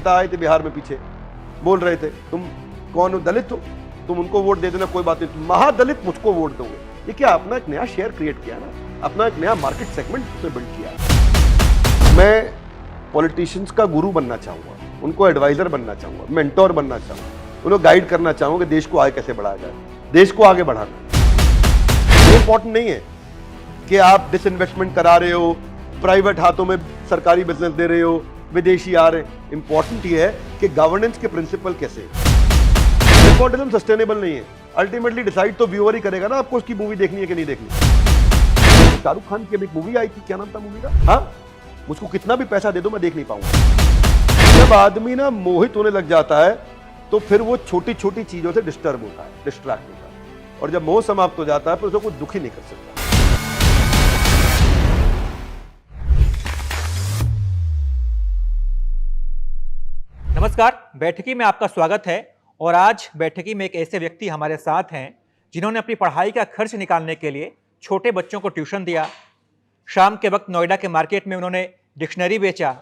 नेता आए थे बिहार में पीछे, बोल रहे थे तुम कौन हो, दलित हो, तुम उनको वोट दे देना कोई बात नहीं, तुम महादलित मुझको वोट दोगे। ये क्या अपना एक नया शेयर क्रिएट किया ना, अपना एक नया मार्केट सेगमेंट उसने बिल्ड किया। मैं पॉलिटिशियंस का गुरु बनना चाहूंगा, उनको एडवाइजर बनना चाहूंगा, मेंटोर बनना चाहूंगा, उनको गाइड करना चाहूंगा कि देश को आगे कैसे बढ़ाया जाए, देश को आगे बढ़ाना। ये इंपॉर्टेंट नहीं है कि आप डिसइन्वेस्टमेंट करा रहे हो, प्राइवेट हाथों में सरकारी बिजनेस दे रहे हो, विदेशी आ रहे हैं। इंपॉर्टेंट ये है कि गवर्नेंस के प्रिंसिपल कैसे हैं। नेपोटिज्म सस्टेनेबल नहीं है, अल्टीमेटली डिसाइड तो व्यूअर ही करेगा ना आपको उसकी मूवी देखनी है कि नहीं देखनी। शाहरुख खान की अभी एक मूवी आई थी, क्या नाम था मूवी का, हाँ, मुझको कितना भी पैसा दे दो मैं देख नहीं पाऊंगा। जब आदमी ना मोहित होने लग जाता है तो फिर वो छोटी छोटी चीजों से डिस्टर्ब होता है, डिस्ट्रैक्ट होता है, और जब मोह समाप्त हो जाता है फिर उसको कुछ दुख ही नहीं कर सकता। नमस्कार, बैठकी में आपका स्वागत है। और आज बैठकी में एक ऐसे व्यक्ति हमारे साथ हैं जिन्होंने अपनी पढ़ाई का खर्च निकालने के लिए छोटे बच्चों को ट्यूशन दिया, शाम के वक्त नोएडा के मार्केट में उन्होंने डिक्शनरी बेचा,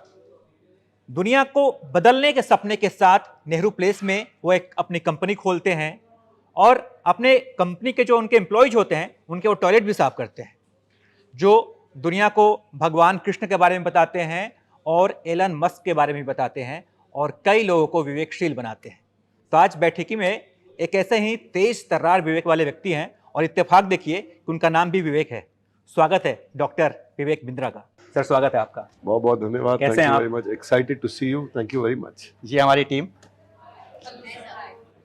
दुनिया को बदलने के सपने के साथ नेहरू प्लेस में वो एक अपनी कंपनी खोलते हैं और अपने कंपनी के जो उनके एम्प्लॉयज होते हैं उनके वो टॉयलेट भी साफ करते हैं, जो दुनिया को भगवान कृष्ण के बारे में बताते हैं और एलन मस्क के बारे में बताते हैं और कई लोगों को विवेकशील बनाते हैं। तो आज बैठकी में एक ऐसे ही तेज तर्रार विवेक वाले व्यक्ति हैं और इत्तेफाक देखिए कि उनका नाम भी विवेक है। स्वागत है डॉक्टर विवेक बिंद्रा का। सर स्वागत है आपका। बहुत बहुत धन्यवाद। कैसे हैं आप? Very much excited to see you, thank you very much. जी हमारी टीम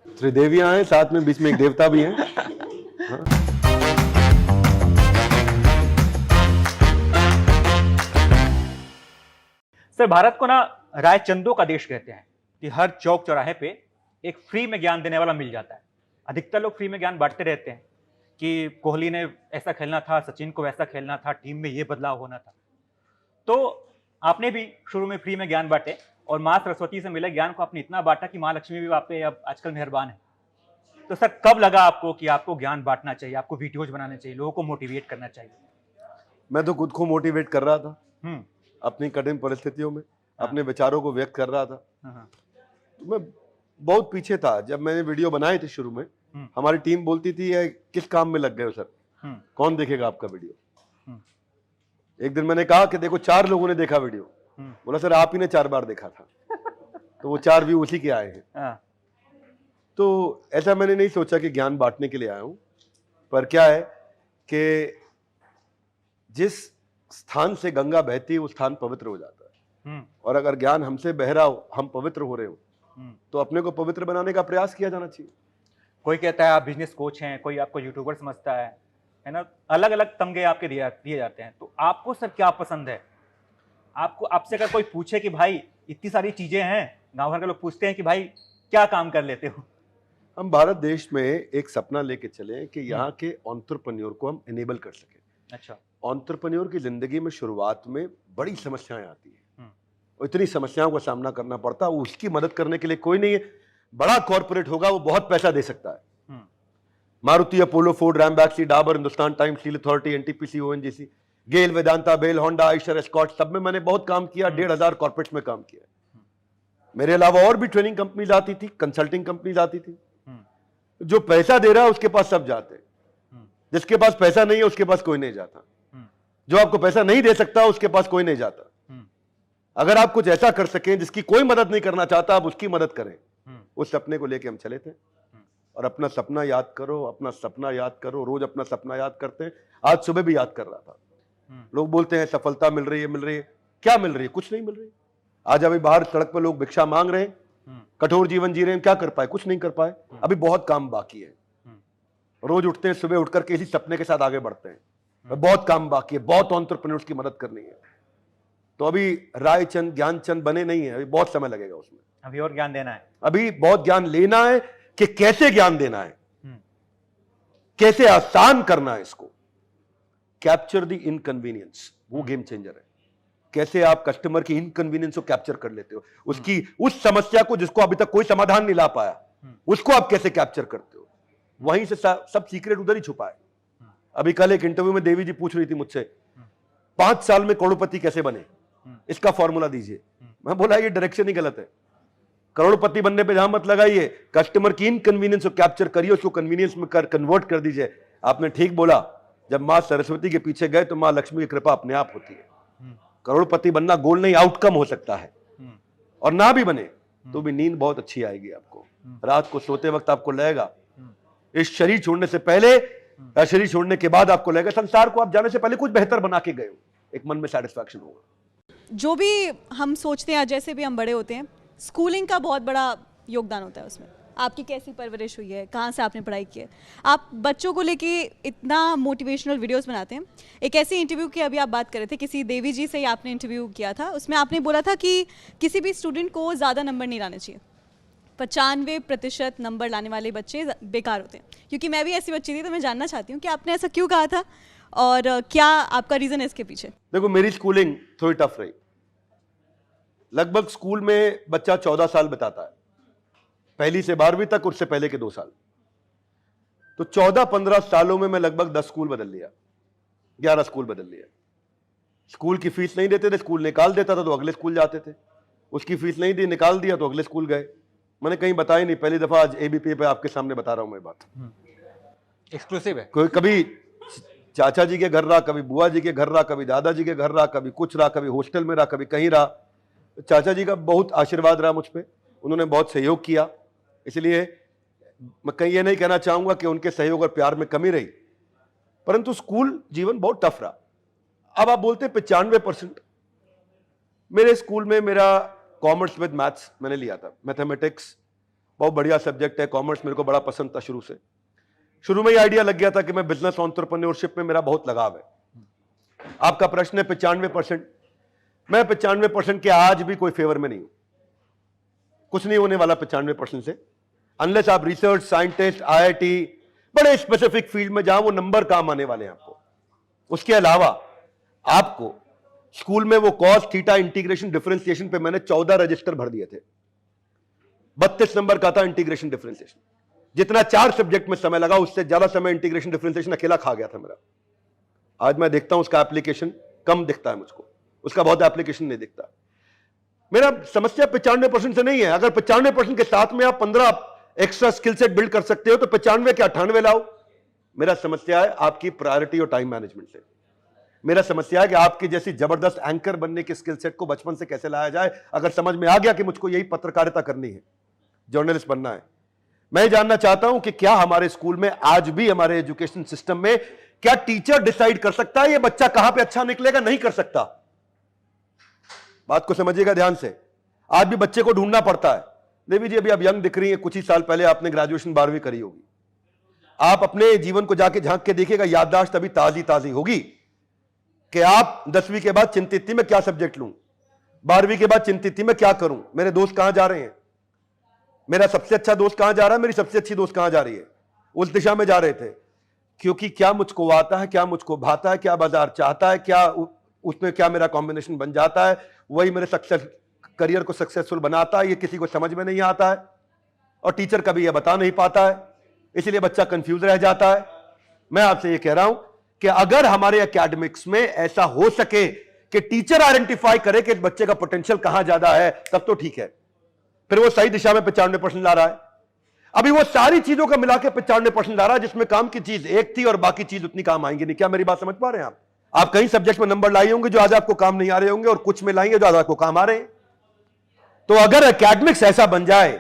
त्रिदेवियां हैं, साथ में बीच में एक देवता भी हैं। हाँ? सर, भारत को ना रायचंदों का देश कहते हैं कि हर चौक चौराहे पे एक फ्री में ज्ञान देने वाला मिल जाता है। अधिकतर लोग फ्री में ज्ञान बांटते रहते हैं कि कोहली ने ऐसा खेलना था, सचिन को वैसा खेलना था, टीम में ये बदलाव होना था। तो आपने भी शुरू में फ्री में ज्ञान बांटे और माँ सरस्वती से मिले ज्ञान को आपने इतना बांटा कि माँ लक्ष्मी भी आप पे अब आजकल मेहरबान है। तो सर, कब लगा आपको कि आपको ज्ञान बांटना चाहिए, आपको वीडियोज बनाने चाहिए, लोगों को मोटिवेट करना चाहिए? मैं तो खुद को मोटिवेट कर रहा था अपनी कठिन परिस्थितियों में, अपने विचारों को व्यक्त कर रहा था। तो मैं बहुत पीछे था जब मैंने वीडियो बनाए थे शुरू में। हमारी टीम बोलती थी किस काम में लग गए हो सर, कौन देखेगा आपका वीडियो। एक दिन मैंने कहा कि देखो 4 लोगों ने देखा वीडियो। बोला सर आप ही ने 4 बार देखा था। तो वो 4 व्यू उसी के आए हैं। तो ऐसा मैंने नहीं सोचा कि ज्ञान बांटने के लिए आया हूं, पर क्या है कि जिस स्थान से गंगा बहती है वो स्थान पवित्र हो जाता है। और अगर ज्ञान हमसे बह रहा हो, हम पवित्र हो रहे हो, तो अपने को पवित्र बनाने का प्रयास किया जाना चाहिए। कोई कहता है आप बिजनेस कोच हैं, कोई आपको यूट्यूबर समझता है ना, अलग अलग तमगे आपके दिए जाते हैं। तो आपको सर क्या पसंद है? आपको, आपसे अगर कोई पूछे कि भाई इतनी सारी चीजें हैं, गांव भर के लोग पूछते हैं कि भाई क्या काम कर लेते हो? हम भारत देश में एक सपना लेके चले कि यहाँ के एंटरप्रेन्योर को हम इनेबल कर सके। अच्छा। एंटरप्रेन्योर की जिंदगी में शुरुआत में बड़ी समस्याएं आती है और इतनी समस्याओं का सामना करना पड़ता है, उसकी मदद करने के लिए कोई नहीं है। बड़ा कॉर्पोरेट होगा वो बहुत पैसा दे सकता है, Maruti, Apollo, Ford, Ranbaxy, Dabur, Hindustan Time, Steel Authority, NTPC, ONGC, GAIL, Vedanta, BEL, Honda, Eicher, Escorts, सब में मैंने बहुत काम किया। 1,500 कॉर्पोरेट्स में काम किया। मेरे अलावा और भी ट्रेनिंग कंपनीज आती थी, कंसल्टिंग कंपनीज आती थी। जो पैसा दे रहा है उसके पास सब जाते हैं, जिसके पास पैसा नहीं है उसके पास कोई नहीं जाता। जो आपको पैसा नहीं दे सकता उसके पास कोई नहीं जाता। अगर आप कुछ ऐसा कर सकें जिसकी कोई मदद नहीं करना चाहता, आप उसकी मदद करें। उस सपने को लेके हम चले थे। और अपना सपना याद करो, अपना सपना याद करो, रोज अपना सपना याद करते हैं। आज सुबह भी याद कर रहा था। लोग बोलते हैं सफलता मिल रही है, मिल रही है, क्या मिल रही है? कुछ नहीं मिल रही। आज अभी बाहर सड़क पर लोग भिक्षा मांग रहे हैं, कठोर जीवन जी रहे हैं, क्या कर पाए? कुछ नहीं कर पाए। अभी बहुत काम बाकी है। रोज उठते हैं, सुबह उठकर के इसी सपने के साथ आगे बढ़ते हैं, बहुत काम बाकी है, बहुत एंटरप्रेन्योर्स की मदद करनी है। तो अभी रायचंद ज्ञानचंद बने नहीं है, अभी बहुत समय लगेगा उसमें। अभी और ज्ञान देना है, अभी बहुत ज्ञान लेना है कि कैसे ज्ञान देना है, कैसे आसान करना है इसको। कैप्चर द इनकन्वीनियंस, वो गेम चेंजर है। कैसे आप कस्टमर की इनकन्वीनियंस को कैप्चर कर लेते हो, उसकी उस समस्या को जिसको अभी तक कोई समाधान नहीं ला पाया, उसको आप कैसे कैप्चर करते हो। वहीं से सब सीक्रेट उधर ही छुपा है। अभी कल एक इंटरव्यू में देवी जी पूछ रही थी मुझसे, 5 साल में करोड़पति कैसे बने, इसका फॉर्मूला दीजिए। मैं बोला ये डायरेक्शन ही गलत है। करोड़पति बनने पे जहां मत लगाइए, कस्टमर की इनकन्वीनियंस को कैप्चर करिए, उसको कन्वीनियंस में कन्वर्ट कर दीजिए। आपने ठीक बोला, जब मां सरस्वती के पीछे गए तो मां लक्ष्मी की कृपा अपने आप होती है। करोड़पति बनना गोल नहीं, आउटकम हो सकता है। और ना भी बने तो भी नींद बहुत अच्छी आएगी आपको। रात को सोते वक्त आपको लगेगा, इस शरीर छोड़ने से पहले या शरीर छोड़ने के बाद आपको लगेगा संसार को आप जाने से पहले कुछ बेहतर बना के गए हो। एक मन में सेटिस्फैक्शन होगा। जो भी हम सोचते हैं, जैसे भी हम बड़े होते हैं, स्कूलिंग का बहुत बड़ा योगदान होता है उसमें। आपकी कैसी परवरिश हुई है, कहाँ से आपने पढ़ाई की है, आप बच्चों को लेके इतना मोटिवेशनल वीडियोस बनाते हैं। एक ऐसे इंटरव्यू की अभी आप बात कर रहे थे, किसी देवी जी से ही आपने इंटरव्यू किया था, उसमें आपने बोला था कि किसी भी स्टूडेंट को ज़्यादा नंबर नहीं लाने चाहिए, 95% नंबर लाने वाले बच्चे बेकार होते हैं। क्योंकि मैं भी ऐसी बच्ची थी, तो मैं जानना चाहती हूँ कि आपने ऐसा क्यों कहा था और क्या आपका रीज़न है इसके पीछे? देखो, मेरी स्कूलिंग थोड़ी टफ रही। लगभग स्कूल में बच्चा 14 साल बिताता है, पहली से 12वीं तक, उससे पहले के 2 साल। तो 14-15 सालों में मैं लगभग 10 स्कूल बदल लिया, 11 स्कूल बदल लिया। स्कूल की फीस नहीं देते थे, स्कूल निकाल देता था तो अगले स्कूल जाते थे। उसकी फीस नहीं दी, निकाल दिया तो अगले स्कूल गए। मैंने कहीं बताया नहीं, पहली दफा आज एबीपी पे आपके सामने बता रहा हूं मैं बात। एक्सक्लूसिव है। कोई कभी चाचा जी के घर रहा, कभी बुआ जी के घर रहा, कभी दादाजी के घर रहा, कभी कुछ रहा, कभी हॉस्टल में रहा, कभी कहीं रहा। चाचा जी का बहुत आशीर्वाद रहा मुझ पे, उन्होंने बहुत सहयोग किया। इसलिए मैं कहीं ये नहीं कहना चाहूंगा कि उनके सहयोग और प्यार में कमी रही, परंतु स्कूल जीवन बहुत टफ रहा। अब आप बोलते 95%। मेरे स्कूल में मेरा कॉमर्स विद मैथ्स मैंने लिया था। मैथमेटिक्स बहुत बढ़िया सब्जेक्ट है, कॉमर्स मेरे को बड़ा पसंद था शुरू से। शुरू में ही आइडिया लग गया था कि मैं बिजनेस एंटरप्रेन्योरशिप में मेरा बहुत लगाव है। आपका प्रश्न है 95%। मैं 95% के आज भी कोई फेवर में नहीं हूं। कुछ नहीं होने वाला 95% से, अनलेस आप रिसर्च साइंटिस्ट, आईआईटी, बड़े स्पेसिफिक फील्ड में जाओ, वो नंबर काम आने वाले हैं आपको। उसके अलावा आपको स्कूल में वो कॉस, थीटा, इंटीग्रेशन, डिफरेंशिएशन पे मैंने 14 रजिस्टर भर दिए थे। 32 नंबर का था इंटीग्रेशन डिफरेंशिएशन। जितना 4 सब्जेक्ट में समय लगा, उससे ज्यादा समय इंटीग्रेशन डिफरेंशिएशन अकेला खा गया था मेरा। आज मैं देखता हूं उसका एप्लीकेशन कम दिखता है मुझको, उसका बहुत एप्लीकेशन नहीं दिखता। मेरा समस्या 95% से नहीं है। अगर 95% के साथ में आप 15 एक्स्ट्रा स्किल सेट बिल्ड कर सकते हो तो 95 के 98 लाओ। मेरा समस्या है आपकी प्रायोरिटी और टाइम मैनेजमेंट से। मेरा समस्या है कि आपकी जैसी जबरदस्त एंकर बनने के स्किल सेट को बचपन से कैसे लाया जाए। अगर समझ में आ गया कि मुझको यही पत्रकारिता करनी है, जर्नलिस्ट बनना है, मैं जानना चाहता हूं कि क्या हमारे स्कूल में आज भी, हमारे एजुकेशन सिस्टम में, क्या टीचर डिसाइड कर सकता है ये बच्चा कहां पे अच्छा निकलेगा? नहीं कर सकता। बात को समझिएगा ध्यान से। आज भी बच्चे को ढूंढना पड़ता है। देवी जी अभी आप यंग दिख रही है, कुछ ही साल पहले आपने ग्रेजुएशन 12वीं करी होगी। आप अपने जीवन को जाके झांक के देखिएगा, याददाश्त अभी ताजी ताजी होगी कि आप 10वीं के बाद चिंतित थी मैं क्या सब्जेक्ट लूं, 12वीं के बाद चिंतित थी मैं क्या करूं, मेरे दोस्त कहां जा रहे हैं, मेरा सबसे अच्छा दोस्त कहां जा रहा है, मेरी सबसे अच्छी दोस्त कहां जा रही है। उस दिशा में जा रहे थे, क्योंकि क्या मुझको आता है, क्या मुझको भाता है, क्या बाजार चाहता है, क्या उसमें क्या मेरा कॉम्बिनेशन बन जाता है, वही मेरे सक्सेस करियर को सक्सेसफुल बनाता है। ये किसी को समझ में नहीं आता है और टीचर कभी ये बता नहीं पाता है, इसलिए बच्चा कंफ्यूज रह जाता है। मैं आपसे ये कह रहा हूं कि अगर हमारे एकेडमिक्स में ऐसा हो सके कि टीचर आइडेंटिफाई करे कि बच्चे का पोटेंशियल कहां ज्यादा है, तब तो ठीक है, फिर वो सही दिशा में 95% ला रहा है। अभी वो सारी चीजों का मिला के 95% ला रहा है, जिसमें काम की चीज एक थी और बाकी चीज उतनी काम आएंगी नहीं। क्या मेरी बात समझ पा रहे हैं आप? आप कई सब्जेक्ट में नंबर लाई होंगे जो आज आपको काम नहीं आ रहे होंगे, और कुछ में लाएंगे जो आज आपको काम आ रहे हैं। तो अगर एकेडमिक्स ऐसा बन जाए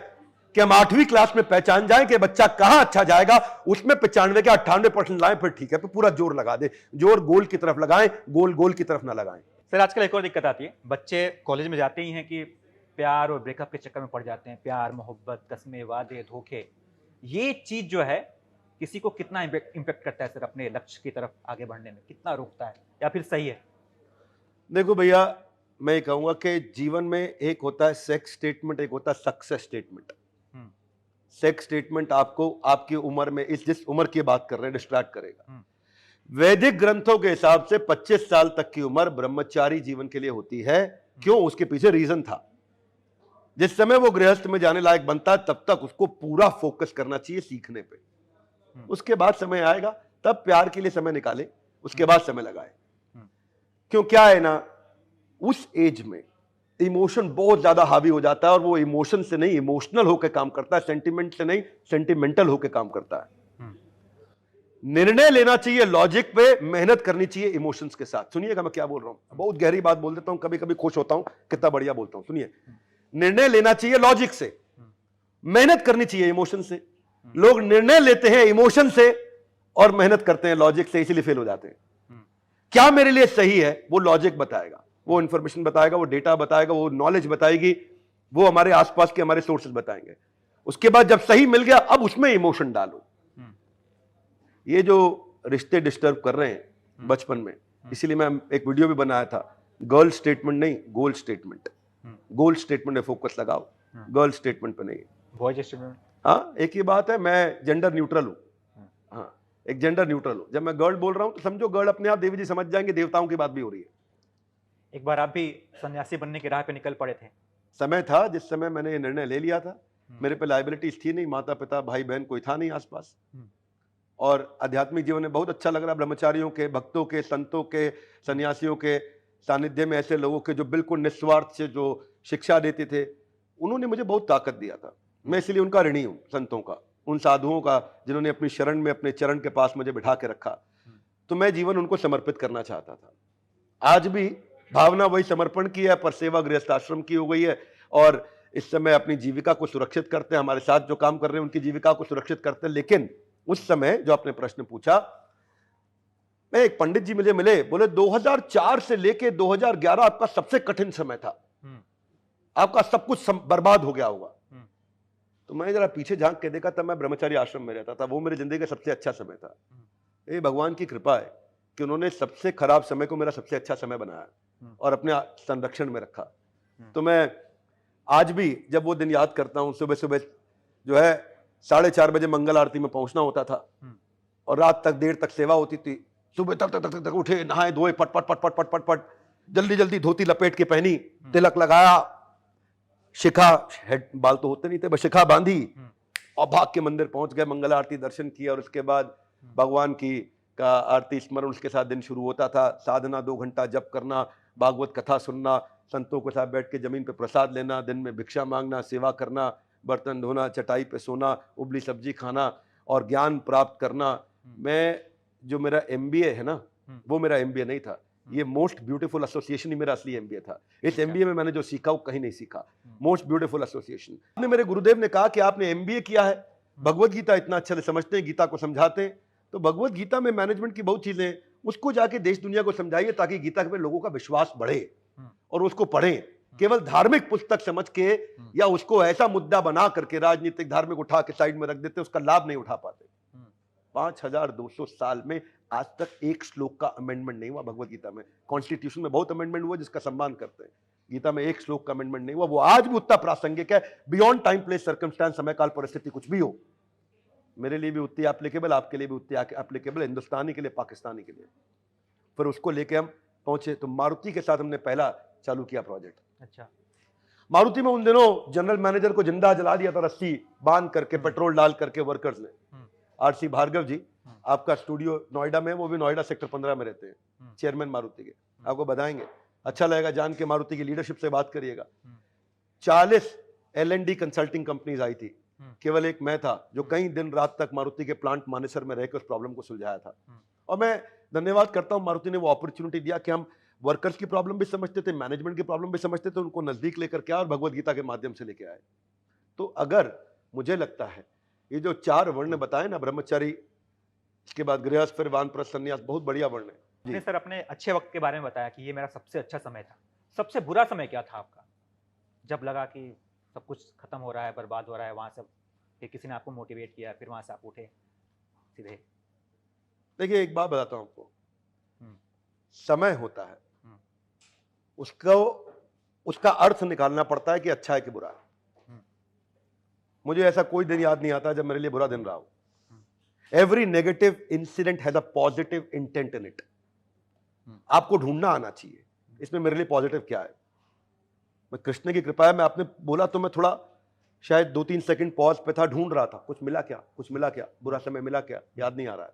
कि हम 8वीं क्लास में पहचान जाए कि बच्चा कहां अच्छा जाएगा, उसमें 95 के 98% लाएं, फिर ठीक है, फिर पूरा जोर लगा दे। जोर गोल की तरफ लगाएं, गोल गोल की तरफ ना लगाएं। सर आजकल एक और दिक्कत आती है, बच्चे कॉलेज में जाते ही हैं कि प्यार और ब्रेकअप के चक्कर में पड़ जाते हैं। प्यार, मोहब्बत, कस्में, वादे, धोखे, ये चीज जो है किसी को कितना इम्पैक्ट करता है सर अपने लक्ष्य की तरफ आगे बढ़ने में? कितना रोकता है या फिर सही है? देखो भैया, मैं ये कहूंगा कि जीवन में एक होता है सेक्स स्टेटमेंट, एक होता है सक्सेस स्टेटमेंट। सेक्स स्टेटमेंट आपको आपकी उम्र में, इस जिस उम्र की बात कर रहे हैं, डिस्ट्रैक्ट करेगा। वैदिक ग्रंथों के हिसाब से 25 साल तक की उम्र ब्रह्मचारी जीवन के लिए होती है। क्यों? उसके पीछे रीजन था। जिस समय वो गृहस्थ में जाने लायक बनता है, तब तक उसको पूरा फोकस करना चाहिए सीखने पे। उसके बाद समय आएगा, तब प्यार के लिए समय निकाले, उसके बाद समय लगाए। क्यों? क्या है ना, उस एज में इमोशन बहुत ज्यादा हावी हो जाता है और वो इमोशन से नहीं इमोशनल होकर काम करता है, सेंटिमेंट से नहीं सेंटिमेंटल होकर काम करता है। निर्णय लेना चाहिए लॉजिक पे, मेहनत करनी चाहिए इमोशंस के साथ। सुनिएगा मैं क्या बोल रहा हूं, बहुत गहरी बात बोल देता हूं, कभी कभी खुश होता हूं कितना बढ़िया बोलता हूं। सुनिए, निर्णय लेना चाहिए लॉजिक से, मेहनत करनी चाहिए इमोशन से। लोग निर्णय लेते हैं इमोशन से और मेहनत करते हैं लॉजिक से, इसीलिए फेल हो जाते हैं। क्या मेरे लिए सही है वो लॉजिक बताएगा, वो इंफॉर्मेशन बताएगा, वो डेटा बताएगा, वो नॉलेज बताएगी, वो हमारे आसपास के हमारे सोर्सेज बताएंगे। उसके बाद जब सही मिल गया अब उसमें इमोशन डालो। ये जो रिश्ते डिस्टर्ब कर रहे हैं बचपन में, इसीलिए मैं एक वीडियो भी बनाया था, गर्ल स्टेटमेंट नहीं गोल स्टेटमेंट। गोल स्टेटमेंट में फोकस लगाओ, गर्ल स्टेटमेंट पे नहीं। बॉयज स्टेटमेंट, हाँ एक ही बात है, मैं जेंडर न्यूट्रल हूं। हाँ एक जेंडर न्यूट्रल हूं। जब मैं गर्ल बोल रहा हूं तो समझो गर्ल अपने आप देवी जी समझ जाएंगे, देवताओं की बात भी हो रही है। एक बार आप भी सन्यासी बनने की राह पे निकल पड़े थे। समय था जिस समय मैंने ये निर्णय ले लिया था। मेरे पे लाइबिलिटीज थी नहीं, माता पिता भाई बहन कोई था नहीं आसपास, और आध्यात्मिक जीवन में बहुत अच्छा लग रहा। ब्रह्मचारियों के, भक्तों के, संतों के, सन्यासियों के सानिध्य में ऐसे लोगों के जो बिल्कुल निस्वार्थ से जो शिक्षा देते थे, उन्होंने मुझे बहुत ताकत दिया था। मैं इसलिए उनका ऋणी हूँ, संतों का, उन साधुओं का जिन्होंने अपनी शरण में अपने चरण के पास मुझे बिठा के रखा। तो मैं जीवन उनको समर्पित करना चाहता था। आज भी भावना वही समर्पण की है, पर सेवा गृहस्थ आश्रम की हो गई है। और इस समय अपनी जीविका को सुरक्षित करते हैं, हमारे साथ जो काम कर रहे हैं उनकी जीविका को सुरक्षित करते हैं। लेकिन उस समय जो आपने प्रश्न पूछा, मैं एक पंडित जी मुझे मिले, बोले 2004 से लेके 2011 आपका सबसे कठिन समय था, आपका सब कुछ बर्बाद हो गया होगा। तो मैं जरा पीछे झांक के देखा, तब मैं ब्रह्मचारी आश्रम में रहता था। वो मेरी जिंदगी का सबसे अच्छा समय था। ये भगवान की कृपा है कि उन्होंने सबसे खराब समय को मेरा सबसे अच्छा समय बनाया और अपने संरक्षण में रखा। तो मैं आज भी जब वो दिन याद करता हूँ, सुबह सुबह जो है 4:30 बजे मंगल आरती में पहुंचना होता था और रात तक देर तक सेवा होती थी। सुबह तक उठे, नहाए धोए, पट पट पट पट पट पट पट, जल्दी जल्दी धोती लपेट के पहनी, तिलक लगाया, शिखा, हेड बाल तो होते नहीं थे, बस शिखा बांधी और भाग के मंदिर पहुंच गए, मंगल आरती दर्शन किया और उसके बाद भगवान की का आरती स्मरण, उसके साथ दिन शुरू होता था। साधना 2 घंटा जप करना, भागवत कथा सुनना, संतों के साथ बैठ के जमीन पे प्रसाद लेना, दिन में भिक्षा मांगना, सेवा करना, बर्तन धोना, चटाई पे सोना, उबली सब्जी खाना और ज्ञान प्राप्त करना। मैं जो मेरा MBA है ना, वो मेरा MBA नहीं था, ये मोस्ट ब्यूटीफुल एसोसिएशन ही मेरा असली MBA था। इस MBA में मैंने जो सीखा वो कहीं नहीं सीखा, मोस्ट ब्यूटीफुल एसोसिएशन। आपने, मेरे गुरुदेव ने कहा कि आपने MBA किया है, भगवत गीता इतना अच्छा से समझते हैं, गीता को समझाते हैं, तो भगवत गीता में मैनेजमेंट की बहुत चीजें हैं, उसको जाके देश दुनिया को समझाइए ताकि गीता पे लोगों का विश्वास बढ़े और उसको पढ़ें। केवल धार्मिक पुस्तक समझ के या उसको ऐसा मुद्दा बना करके राजनीतिक धार्मिक उठा के साइड में रख देते, उसका लाभ नहीं उठा पाते। 5200 साल में आज तक एक श्लोक का अमेंडमेंट नहीं हुआ भगवत गीता में। कॉन्स्टिट्यूशन में बहुत अमेंडमेंट हुआ जिसका सम्मान करते हैं, गीता में एक श्लोक का अमेंडमेंट नहीं हुआ। वो आज भी उतना प्रासंगिक है, बियॉन्ड टाइम प्लेस सर्कमस्टांस, समय काल परिस्थिति कुछ भी हो, मेरे लिए भी उतनी एप्लीकेबल, आपके लिए भी उतनी एप्लीकेबल, हिंदुस्तानी के लिए, पाकिस्तानी के लिए। फिर उसको लेके हम पहुंचे तो मारुति के साथ हमने पहला चालू किया प्रोजेक्ट। अच्छा, मारुति में उन दिनों जनरल मैनेजर को जिंदा जला दिया था, रस्सी बांध करके, पेट्रोल डाल करके वर्कर्स ने। RC भार्गव जी, आपका स्टूडियो नोएडा में, वो भी नोएडा सेक्टर 15 में रहते हैं, चेयरमैन मारुति के, आपको बताएंगे, अच्छा लगेगा जान के। मारुति की लीडरशिप से बात करिएगा। 40 L&D कंसल्टिंग कंपनीज आई थी, केवल एक मैं था जो कई दिन रात तक मारुति के प्लांट मानेसर में रहकर उस प्रॉब्लम को सुलझाया था। और मैं धन्यवाद करता हूं, मारुति ने वो अपॉर्चुनिटी दिया कि हम वर्कर्स की प्रॉब्लम भी समझते थे, मैनेजमेंट की प्रॉब्लम भी समझते थे, उनको नजदीक लेकर के आए और भगवत गीता के माध्यम से लेके आए। तो अगर मुझे लगता है ये जो 4 वर्ण बताए ना, ब्रह्मचारी, इसके बाद गृहस्थ, फिर वानप्रस्थ, संन्यास, बहुत बढ़िया वर्ण है। आपने सर अपने अच्छे वक्त के बारे में बताया कि ये मेरा सबसे अच्छा समय था। सबसे बुरा समय क्या था आपका, जब लगा कि सब कुछ खत्म हो रहा है, बर्बाद हो रहा है, वहां से फिर किसी ने आपको मोटिवेट किया, फिर वहां से आप उठे सीधे? देखिए एक बात बताता हूं आपको, समय होता है, उसको उसका अर्थ निकालना पड़ता है कि अच्छा है कि बुरा है। मुझे ऐसा कोई दिन याद नहीं आता जब मेरे लिए बुरा दिन रहा हो। Every negative incident has a positive intent in it. आपको ढूंढना आना चाहिए इसमें मेरे लिए पॉजिटिव क्या है। मैं, कृष्ण की कृपा है, मैं आपने बोला तो मैं थोड़ा शायद 2-3 सेकंड पॉज पे था, ढूंढ रहा था, कुछ मिला क्या, कुछ मिला क्या, बुरा समय मिला क्या, याद नहीं आ रहा है।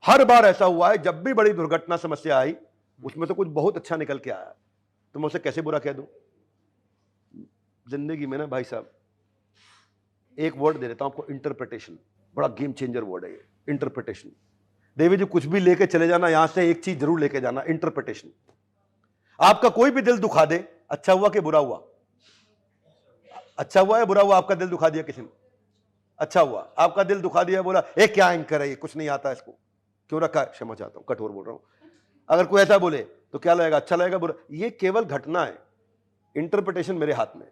हर बार ऐसा हुआ है, जब भी बड़ी दुर्घटना समस्या आई उसमें से कुछ बहुत अच्छा निकल के आया, तो मैं उसे कैसे बुरा कह दूं? जिंदगी में ना भाई साहब, एक वर्ड दे देता हूं आपको, इंटरप्रिटेशन। बड़ा गेम चेंजर वर्ड है ये, इंटरप्रिटेशन। देवी जी कुछ भी लेके चले जाना, यहां से एक चीज जरूर लेके जाना, इंटरप्रिटेशन। आपका कोई भी दिल दुखा दे, अच्छा हुआ कि बुरा हुआ? अच्छा हुआ या बुरा हुआ? आपका दिल दुखा दिया किसी ने, अच्छा हुआ। आपका दिल दुखा दिया, बोला ए क्या एंकर है ये, कुछ नहीं आता इसको, क्यों रखा है? क्षमा चाहता हूं, कठोर बोल रहा हूं। अगर कोई ऐसा बोले तो क्या लगेगा? अच्छा लगेगा, बुरा? ये केवल घटना है, इंटरप्रिटेशन मेरे हाथ में,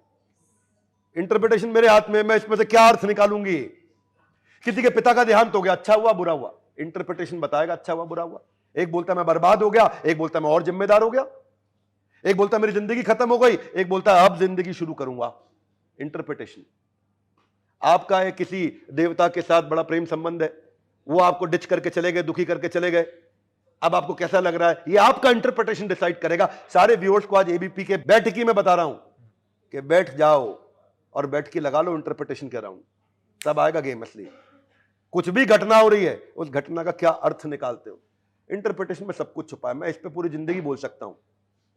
इंटरप्रिटेशन मेरे हाथ में। मैं इसमें से क्या अर्थ निकालूंगी? किसी के पिता का देहांत हो गया, अच्छा हुआ बुरा हुआ? इंटरप्रिटेशन बताएगा अच्छा हुआ बुरा हुआ। एक बोलता मैं बर्बाद हो गया, एक बोलता मैं और जिम्मेदार हो गया, एक बोलता मेरी जिंदगी खत्म हो गई, एक बोलता अब जिंदगी शुरू करूंगा। इंटरप्रिटेशन। आपका है किसी देवता के साथ बड़ा प्रेम संबंध है, वो आपको डिच करके चले गए, दुखी करके चले गए, अब आपको कैसा लग रहा है? ये आपका इंटरप्रिटेशन डिसाइड करेगा। सारे व्यूअर्स को आज एबीपी के बैठकी में बता रहा हूं कि बैठ जाओ और बैठकी लगा लो इंटरप्रिटेशन के राउंड, तब आएगा गेम असली। कुछ भी घटना हो रही है, उस घटना का क्या अर्थ निकालते हो? इंटरप्रिटेशन में सब कुछ छुपा है। मैं इस पे पूरी जिंदगी बोल सकता हूं,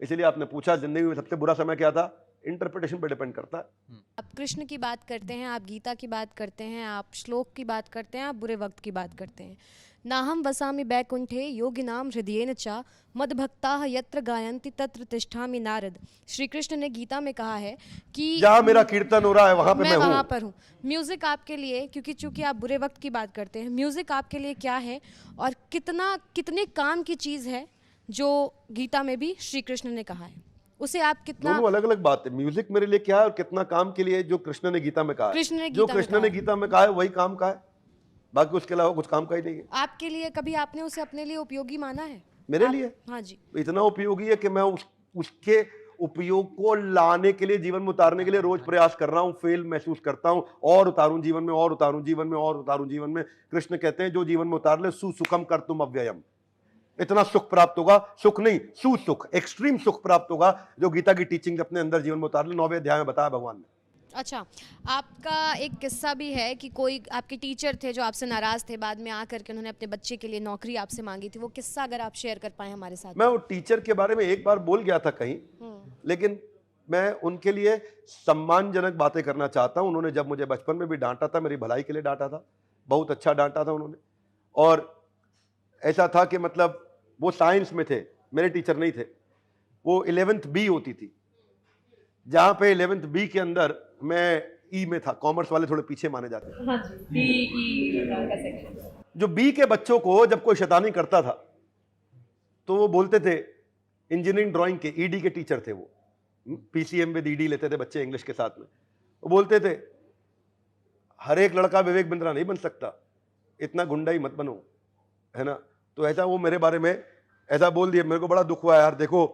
इसलिए आपने पूछा जिंदगी में सबसे बुरा समय क्या था, इंटरप्रिटेशन पे डिपेंड करता है। आप कृष्ण की बात करते हैं, आप गीता की बात करते हैं, आप श्लोक की बात करते हैं, आप बुरे वक्त की बात करते हैं। नाहम वसामि बैकुंठे योगिनाम हृदयेन च मद्भक्ताः यत्र गायन्ति तत्र तिष्ठामि नारद। श्री कृष्ण ने गीता में कहा है कि जहां मेरा कीर्तन हो रहा है वहां पे मैं वहां हूं। पर हूँ। म्यूजिक आपके लिए, क्योंकि चूंकि आप बुरे वक्त की बात करते हैं, म्यूजिक आपके लिए क्या है और कितने काम की चीज है जो गीता में भी श्री कृष्ण ने कहा है, उसे आप कितना? दोनों अलग अलग बात है। म्यूजिक मेरे लिए क्या है और कितना काम के लिए, जो कृष्ण ने गीता में कहा है, कृष्ण ने जो गीता में कृष्ण ने कहा है। गीता में कहा है वही काम का है, बाकी उसके अलावा कुछ काम का ही नहीं है आपके लिए कभी आपने उसे अपने लिए उपयोगी माना है? मेरे लिए। हाँ जी। इतना उपयोगी है कि मैं उसके उपयोग को लाने के लिए, जीवन में उतारने के लिए रोज प्रयास कर रहा हूं, फेल महसूस करता हूं, और उतारूं जीवन में, और उतारूं जीवन में, और उतारूं जीवन में। कृष्ण कहते हैं जो जीवन में उतार ले सुसुखम कर तुम अव्ययम, इतना सुख प्राप्त होगा, सुख नहीं सुसुख, एक्सट्रीम सुख प्राप्त होगा, जो गीता की टीचिंग अपने अंदर जीवन में उतार ले। 9वें अध्याय में बताया भगवान ने। अच्छा, आपका एक किस्सा भी है कि कोई आपके टीचर थे जो आपसे नाराज थे, बाद में आकर के उन्होंने अपने बच्चे के लिए नौकरी आपसे मांगी थी, वो किस्सा अगर आप शेयर कर पाए हमारे साथ। मैं वो टीचर के बारे में एक बार बोल गया था कहीं, लेकिन मैं उनके लिए सम्मानजनक बातें करना चाहता हूं। उन्होंने जब मुझे बचपन में भी डांटा था, मेरी भलाई के लिए डांटा था, बहुत अच्छा डांटा था उन्होंने। और ऐसा था कि मतलब वो साइंस में थे, मेरे टीचर नहीं थे। वो 11th बी होती थी, जहां पे 11th बी के अंदर मैं ई में था, कॉमर्स वाले थोड़े पीछे माने जाते हैं। हाँ जी, बी का सेक्शन। जो बी के बच्चों को जब कोई शैतानी करता था तो वो बोलते थे, इंजीनियरिंग ड्राइंग के ईडी के टीचर थे वो, पीसीएम विद ईडी लेते थे बच्चे इंग्लिश के साथ में। वो बोलते थे हर एक लड़का विवेक बिंद्रा नहीं बन सकता, इतना गुंडा ही मत बनो, है ना। तो ऐसा वो मेरे बारे में ऐसा बोल दिया, मेरे को बड़ा दुख हुआ यार। देखो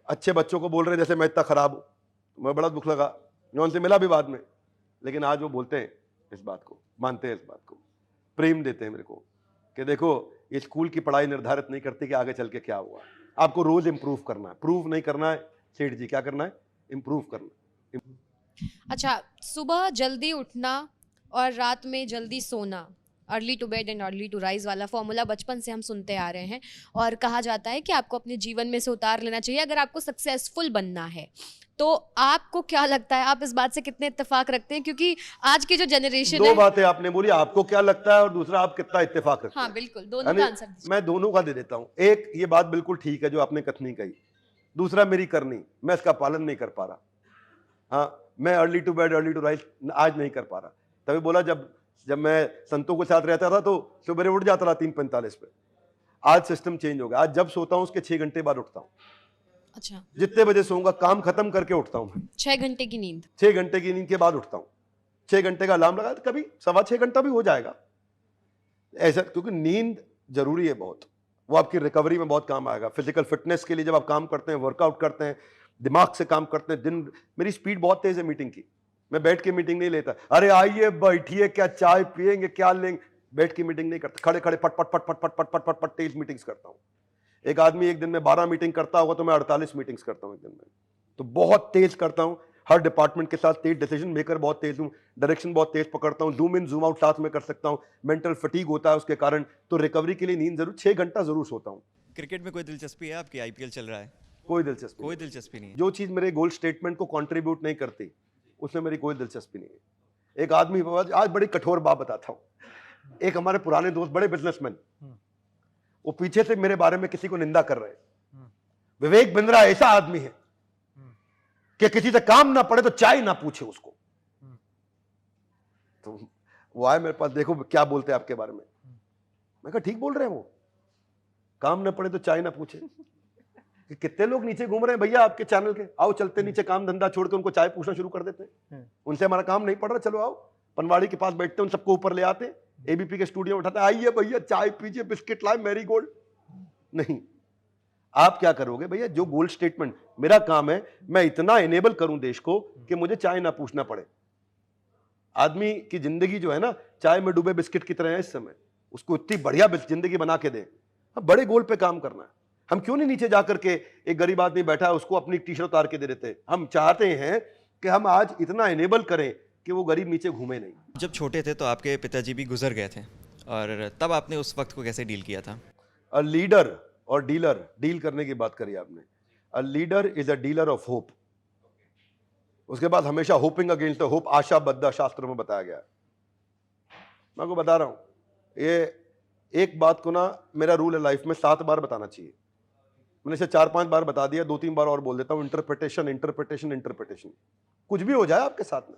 अच्छे बच्चों को बोल रहे जैसे मैं इतना खराब हूं, मैं बड़ा दुख लगा। मैं उनसे मिला भी बाद में, लेकिन आज वो बोलते हैं इस बात को, मानते हैं इस बात को, प्रेम देते हैं मेरे को कि देखो ये स्कूल की पढ़ाई निर्धारित नहीं करती कि आगे चल के क्या हुआ, आपको रोज इंप्रूव करना है, प्रूव नहीं करना है। सेठ जी क्या करना है? इंप्रूव करना। अच्छा, सुबह जल्दी उठना और रात में जल्दी सोना, early to bed and early to rise वाला फॉर्मूला बचपन से हम सुनते आ रहे हैं, और कहा जाता है कि आपको अपने जीवन में से उतार लेना चाहिए अगर आपको सक्सेसफुल बनना है। तो आपको क्या लगता है, आप इस बात से कितने इत्तेफाक रखते हैं? क्योंकि आज की जो जनरेशन दो है। बातें आपने बोली, आपको क्या लगता है और दूसरा आप कितना इत्तेफाक रखते हैं। हाँ बिल्कुल, दोनों का आंसर दीजिए। मैं दोनों का दे देता हूं। एक, ये बात बिल्कुल ठीक है जो आपने कथनी कही। दूसरा, मेरी करनी, मैं इसका पालन नहीं कर पा रहा। हाँ, मैं early to bed early to rise आज नहीं कर पा रहा। तभी बोला जब मैं संतों के साथ रहता था तो सुबह उठ जाता था 3:45 पे। आज सिस्टम चेंज हो गया, आज जब सोता हूं उसके 6 घंटे बाद उठता हूं। अच्छा, जितने बजे सोऊंगा काम खत्म करके उठता हूं। 6 घंटे की नींद। 6 घंटे की नींद के बाद उठता हूं। 6 घंटे का अलार्म लगा, कभी 6.25 घंटा भी हो जाएगा ऐसा, क्योंकि नींद जरूरी है बहुत। वो आपकी रिकवरी में बहुत काम आएगा। फिजिकल फिटनेस के लिए जब आप काम करते हैं, वर्कआउट करते हैं, दिमाग से काम करते हैं। दिन मेरी स्पीड बहुत तेज है मीटिंग की, मैं बैठ के मीटिंग नहीं लेता। अरे आइए बैठिए, क्या चाय पियेंगे, क्या लेंगे, बैठ के मीटिंग नहीं करता। खड़े खड़े पट पट पट पट पट पट पट पट पट तेज मीटिंग्स करता हूं। एक आदमी एक दिन में 12 मीटिंग करता होगा तो मैं 48 मीटिंग्स करता हूं एक दिन में। तो बहुत तेज करता हूं, हर डिपार्टमेंट के साथ तेज, डिसीजन मेकर बहुत तेज हूं, डायरेक्शन बहुत तेज पकड़ता हूं, जूम इन जूम आउट साथ में कर सकता हूं। मेंटल फटीग होता है उसके कारण, तो रिकवरी के लिए नींद जरूर 6 घंटा जरूर सोता हूं। क्रिकेट में कोई दिलचस्पी है आपकी? आईपीएल चल रहा है। कोई दिलचस्पी कोई दिलचस्पी नहीं है। जो चीज मेरे गोल स्टेटमेंट को कंट्रीब्यूट नहीं करती उसमें मेरी कोई दिलचस्पी नहीं है। एक आदमी, आज बड़ी कठोर बात बताता हूं। एक हमारे पुराने दोस्त, बड़े बिजनेसमैन, वो पीछे से मेरे बारे में किसी को निंदा कर रहे हैं। विवेक बिंद्रा ऐसा आदमी है कि किसी से काम ना पड़े तो चाय ना पूछे उसको। तो वो आए मेरे पास, देखो क्या बोलते हैं आपके बारे में। मैं कहा ठीक बोल रहे हैं, वो काम ना पड़े तो चाय ना पूछे। कि कितने लोग नीचे घूम रहे हैं भैया आपके चैनल के, आओ चलते नीचे काम धंधा छोड़ के उनको चाय पूछना शुरू कर देते हैं। उनसे हमारा काम नहीं पड़ रहा, चलो आओ पनवाड़ी के पास बैठते हैं, उन सबको ऊपर ले आते, एबीपी के स्टूडियो में उठाते, आइए भैया चाय पीजिए, बिस्किट लाए, मैरी गोल्ड। नहीं, आप क्या करोगे भैया? जो गोल्ड स्टेटमेंट, मेरा काम है मैं इतना इनेबल करूं देश को कि मुझे चाय ना पूछना पड़े। आदमी की जिंदगी जो है ना, चाय में डूबे बिस्किट की तरह है इस समय, उसको इतनी बढ़िया जिंदगी बना के दें। हम बड़े गोल पे काम करना है। हम क्यों नहीं नीचे जाकर के, एक गरीब आदमी बैठा है उसको अपनी टी शर्ट उतार के दे देते? हम चाहते हैं कि हम आज इतना इनेबल करें कि वो गरीब नीचे घूमे नहीं। जब छोटे थे तो आपके पिताजी भी गुजर गए थे, और तब आपने उस वक्त को कैसे डील किया था? अ लीडर और डीलर, डील करने की बात करी आपने। A leader is a dealer of hope. उसके बाद हमेशा होपिंग अगेंस्ट होप, आशा बद्धा शास्त्रों में बताया गया है। मैं आपको बता रहा हूं, ये एक बात को ना, मेरा रूल है लाइफ में 7 बार बताना चाहिए। मैंने इसे 4-5 बार बता दिया, 2-3 बार और बोल देता हूं। Interpretation, interpretation, interpretation. कुछ भी हो जाए आपके साथ में,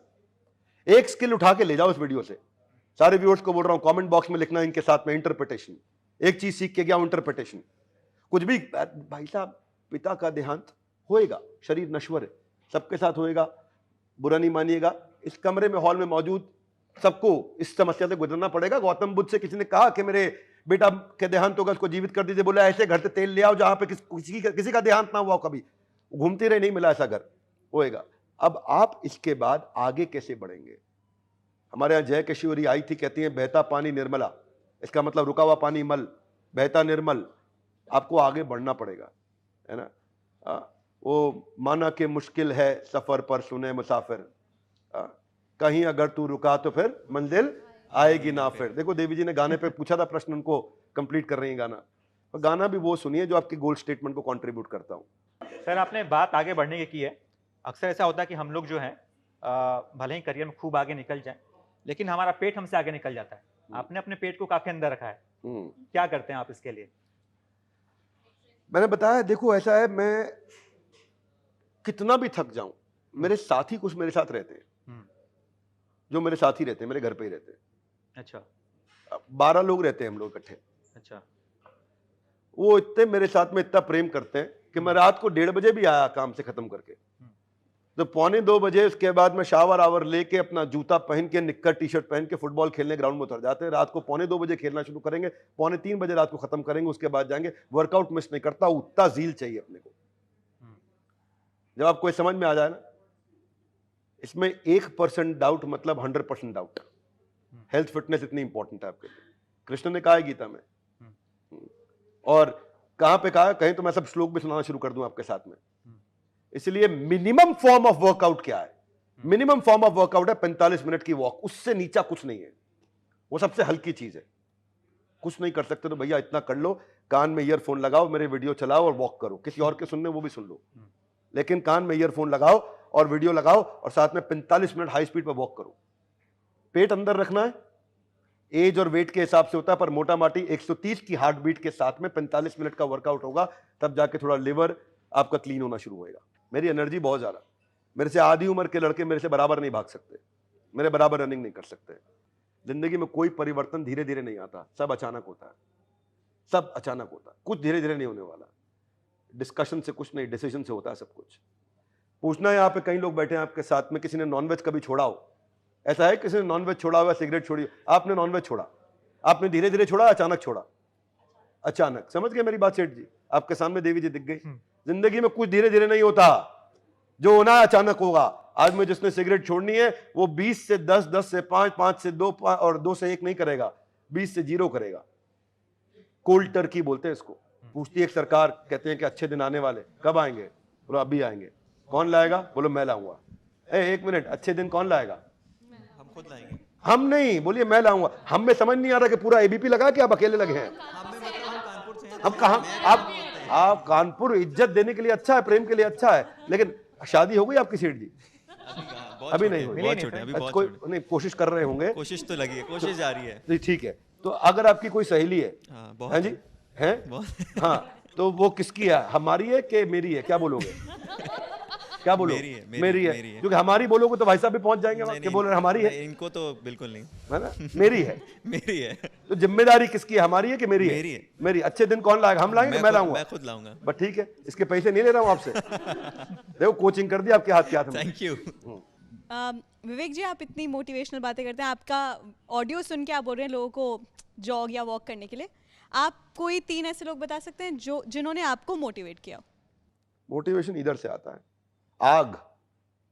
एक स्किल उठा के ले जाओ इस वीडियो से। सारे व्यूअर्स को बोल रहा हूं, कमेंट बॉक्स में लिखना इनके साथ में इंटरप्रिटेशन। एक चीज सीख के गया हूं, इंटरप्रिटेशन। कुछ भी, भाई साहब पिता का देहांत होएगा, शरीर नश्वर है, सबके साथ होएगा, बुरा नहीं मानिएगा। इस कमरे में, हॉल में मौजूद सबको इस समस्या से गुजरना पड़ेगा। गौतम बुद्ध से किसी ने कहा कि मेरे बेटा के देहांत होगा, उसको जीवित कर दीजिए। बोला ऐसे घर से तेल ले आओ जहां पे किसी का देहांत ना हुआ हो कभी। घूमते रहे, नहीं मिला ऐसा घर, होएगा। अब आप इसके बाद आगे कैसे बढ़ेंगे? हमारे यहाँ जय किशोरी आई थी, कहती है बहता पानी निर्मला। इसका मतलब रुका हुआ पानी मल, बहता निर्मल। आपको आगे बढ़ना पड़ेगा, है ना। वो माना कि मुश्किल है सफर पर सुने मुसाफिर, कहीं अगर तू रुका तो फिर मंजिल आएगी ना फिर। देखो देवी जी ने गाने पे पूछा था प्रश्न, उनको कंप्लीट कर रही है गाना। और गाना भी वो सुनिए जो आपके गोल स्टेटमेंट को कंट्रीब्यूट करता हूँ। सर आपने बात आगे बढ़ने की है। अक्सर ऐसा होता है कि हम लोग जो हैं भले ही करियर में खूब आगे निकल जाएं, लेकिन हमारा पेट हमसे आगे निकल जाता है। आपने अपने पेट को काफी अंदर रखा है, क्या करते हैं आप इसके लिए? मैंने बताया, देखो ऐसा है, मैं कितना भी थक जाऊं, मेरे साथी कुछ मेरे साथ रहते हैं, जो मेरे साथ ही रहते हैं, मेरे घर पे ही रहते हैं। अच्छा। 12 लोग रहते हैं हम लोग इकट्ठे। अच्छा। वो इतने मेरे साथ में इतना प्रेम करते हैं कि मैं रात को 1:30 बजे भी आया काम से खत्म करके, तो 1:45 बजे उसके बाद मैं शावर आवर लेके अपना जूता पहन के, निक्कर टी शर्ट पहन के फुटबॉल खेलने ग्राउंड में उतर जाते हैं। रात को 2:45 बजे खेलना शुरू करेंगे, 2:45 बजे रात को खत्म करेंगे, उसके बाद जाएंगे। वर्कआउट मिस नहीं करता, उतना जील चाहिए अपने को। जब आपको समझ में आ जाए ना, इसमें 1% डाउट मतलब 100% डाउट। हेल्थ फिटनेस इतनी इंपॉर्टेंट है आपके लिए। कृष्ण ने कहा है गीता में, और कहां पे कहा है, कहीं तो मैं सब श्लोक भी सुनाना शुरू कर दूं आपके साथ में। इसलिए मिनिमम फॉर्म ऑफ वर्कआउट क्या है? मिनिमम फॉर्म ऑफ वर्कआउट है 45 मिनट की वॉक, उससे नीचा कुछ नहीं है। वो सबसे हल्की चीज है। कुछ नहीं कर सकते तो भैया इतना कर लो, कान में ईयरफोन लगाओ, मेरे वीडियो चलाओ और वॉक करो। किसी और के सुनने वो भी सुन लो, लेकिन कान में ईयरफोन लगाओ और वीडियो लगाओ और साथ में 45 मिनट हाई स्पीड पर वॉक करो। पेट अंदर रखना है, एज और वेट के हिसाब से होता है, पर मोटा माटी 130 की हार्ट बीट के साथ में 45 मिनट का वर्कआउट होगा, तब जाके थोड़ा लिवर आपका क्लीन होना शुरू होएगा। मेरी एनर्जी बहुत ज्यादा, मेरे से आधी उम्र के लड़के मेरे से बराबर नहीं भाग सकते, मेरे बराबर रनिंग नहीं कर सकते। जिंदगी में कोई परिवर्तन धीरे धीरे नहीं आता, सब अचानक होता है, सब अचानक होता है। कुछ धीरे धीरे नहीं होने वाला, डिस्कशन से कुछ नहीं, डिसीजन से होता है सब कुछ। पूछना है, यहाँ पे कई लोग बैठे हैं आपके साथ में, किसी ने नॉनवेज कभी छोड़ा हो? ऐसा है किसी ने नॉनवेज छोड़ा हुआ, सिगरेट छोड़ी? आपने नॉनवेज छोड़ा, आपने धीरे धीरे छोड़ा, अचानक छोड़ा? अचानक। समझ गए मेरी बात सेठ जी? आपके सामने देवी जी दिख गई। जिंदगी में कुछ धीरे धीरे नहीं होता, जो होना है अचानक होगा। आज में जिसने सिगरेट छोड़नी है वो 20 से 10, 10 से 5, 5 से 2 और 2 से 1 नहीं करेगा, 20 से 0 करेगा। कोल्ड टर्की बोलते हैं इसको। पूछती है एक सरकार, कहते हैं कि अच्छे दिन आने वाले, कब आएंगे? बोलो अभी आएंगे। कौन लाएगा? बोलो मैं लाऊंगा। एक मिनट, अच्छे दिन कौन लाएगा? हम खुद लाएंगे। हम नहीं, बोलिए मैं लाऊंगा। हम में समझ नहीं आ रहा कि पूरा एबीपी लगा कि आप अकेले लगे हैं। हम कहां? आप कानपुर इज्जत देने के लिए अच्छा है, प्रेम के लिए अच्छा है, लेकिन शादी हो गई आपकी सेठ जी? बहुत अभी छोटे नहीं हैं, हुए। बहुत नहीं छोटे हैं, अभी अच्छा, बहुत कोई छोटे नहीं, कोशिश कर रहे होंगे। हैं। कोशिश तो लगी है, कोशिश जारी है। तो ठीक है, तो अगर आपकी कोई सहेली है, हाँ, बहुत हाँ जी, है। है, बहुत हाँ, तो वो किसकी है, हमारी है कि मेरी है, क्या बोलोगे? क्या बोलोगे? मेरी है, मेरी है, मेरी है। क्योंकि हमारी बोलोगे तो भाई साहब भी पहुंच जाएंगे वहाँ, नहीं, कि बोल रहे हैं हमारी है नहीं, इनको तो बिल्कुल नहीं। ना, मेरी है। मेरी है। तो जिम्मेदारी किसकी है, हमारी है कि मेरी है? मेरी है। मेरी। अच्छे दिन कौन लाएगा, हम लाएंगे कि मैं लाऊंगा? मैं खुद लाऊंगा। बस ठीक है, इसके पैसे नहीं ले रहा हूँ आपसे। देखो कोचिंग कर दी आपके हाथ के हाथ में। Thank you. विवेक जी, आप इतनी मोटिवेशनल बातें करते हैं, आपका ऑडियो सुन के आप बोल रहे हैं लोगों को जॉग या वॉक करने के लिए। आप कोई 3 ऐसे लोग बता सकते हैं जो जिन्होंने आपको मोटिवेट किया? मोटिवेशन इधर से आता है, आग।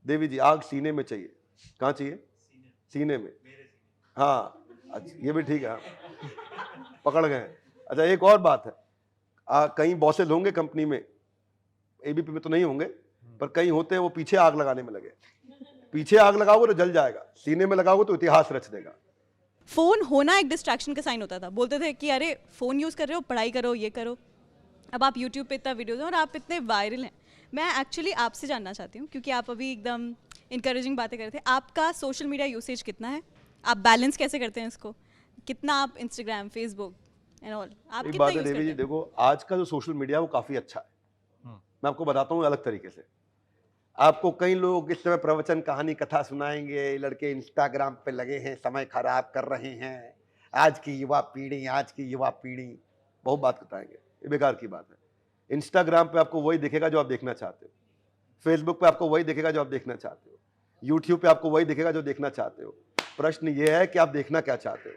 देवी जी, आग सीने में चाहिए। कहाँ चाहिए? सीने में। हाँ, अच्छा, ये भी ठीक है, पकड़ गए। अच्छा, एक और बात है, कई बॉसेस होंगे कंपनी में, एबीपी में तो नहीं होंगे, पर कई होते हैं वो पीछे आग लगाने में लगे। पीछे आग लगाओगे तो जल जाएगा, सीने में लगाओगे तो इतिहास रच देगा। फ़ोन होना एक डिस्ट्रैक्शन का साइन होता था, बोलते थे कि अरे फ़ोन यूज़ कर रहे हो, पढ़ाई करो, ये करो। अब आप यूट्यूब पे इतना वीडियोज़ हैं और आप इतने वायरल हैं। मैं एक्चुअली आपसे जानना चाहती हूँ, क्योंकि आप अभी एकदम इंकरेजिंग बातें कर रहे थे, आपका सोशल मीडिया यूसेज कितना है? आप बैलेंस कैसे करते हैं इसको? कितना आप इंस्टाग्राम, फेसबुक एंड ऑल, आप एक कितना बात है यूज़ देवी करते जी, हैं? देखो आज का जो सोशल मीडिया है वो काफी अच्छा है। मैं आपको बताता हूँ अलग तरीके से। आपको कई लोग इस समय प्रवचन, कहानी, कथा सुनाएंगे, लड़के इंस्टाग्राम पे लगे हैं, समय खराब कर रहे हैं, आज की युवा पीढ़ी, बहुत बात बताएंगे, ये बेकार की बात है। इंस्टाग्राम पे आपको वही दिखेगा जो आप देखना चाहते हो, फेसबुक पे आपको वही दिखेगा जो आप देखना चाहते हो, यूट्यूब पे आपको वही दिखेगा जो देखना चाहते हो। प्रश्न ये है कि आप देखना क्या चाहते हो।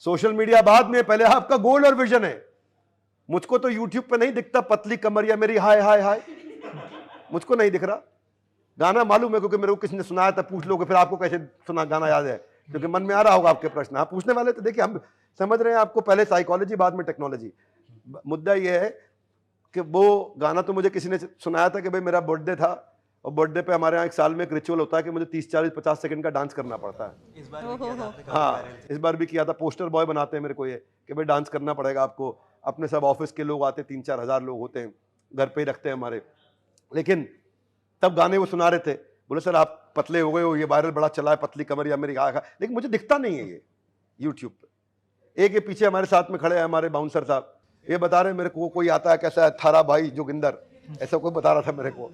सोशल मीडिया बाद में, पहले आपका गोल और विजन है। मुझको तो यूट्यूब पे नहीं दिखता पतली कमरिया मेरी, हाय हाय हाय, मुझको नहीं दिख रहा। गाना मालूम है क्योंकि मेरे को किसी ने सुनाया था, पूछ लोगे, फिर आपको कैसे सुना, गाना याद है? क्योंकि मन में आ रहा होगा आपके प्रश्न, आप पूछने वाले तो देखिए हम समझ रहे हैं आपको, पहले साइकोलॉजी बाद में टेक्नोलॉजी। मुद्दा यह है कि वो गाना तो मुझे किसी ने सुनाया था कि भाई मेरा बर्थडे था, और बर्थडे पे हमारे यहाँ एक साल में एक रिचुअल होता है कि मुझे 30, 40, 50 सेकंड का डांस करना पड़ता है। इस बार भी किया था आपने, काफी हाँ, वायरल थे। इस बार भी किया था। पोस्टर बॉय बनाते हैं मेरे को ये कि भाई डांस करना पड़ेगा आपको। अपने सब ऑफिस के लोग आते, 3-4 हज़ार लोग होते हैं, घर पे ही रखते हैं हमारे। लेकिन तब गाने वो सुना रहे थे, बोले सर आप पतले हो गए हो, ये वायरल बड़ा चला है, पतली कमर या मेरी आँख। लेकिन मुझे दिखता नहीं है ये यूट्यूब पे। एक ये पीछे हमारे साथ में खड़े हैं हमारे बाउंसर साहब, ये बता रहे मेरे को कोई आता है कैसा है, थारा भाई जोगिंदर, ऐसा कोई बता रहा था मेरे को।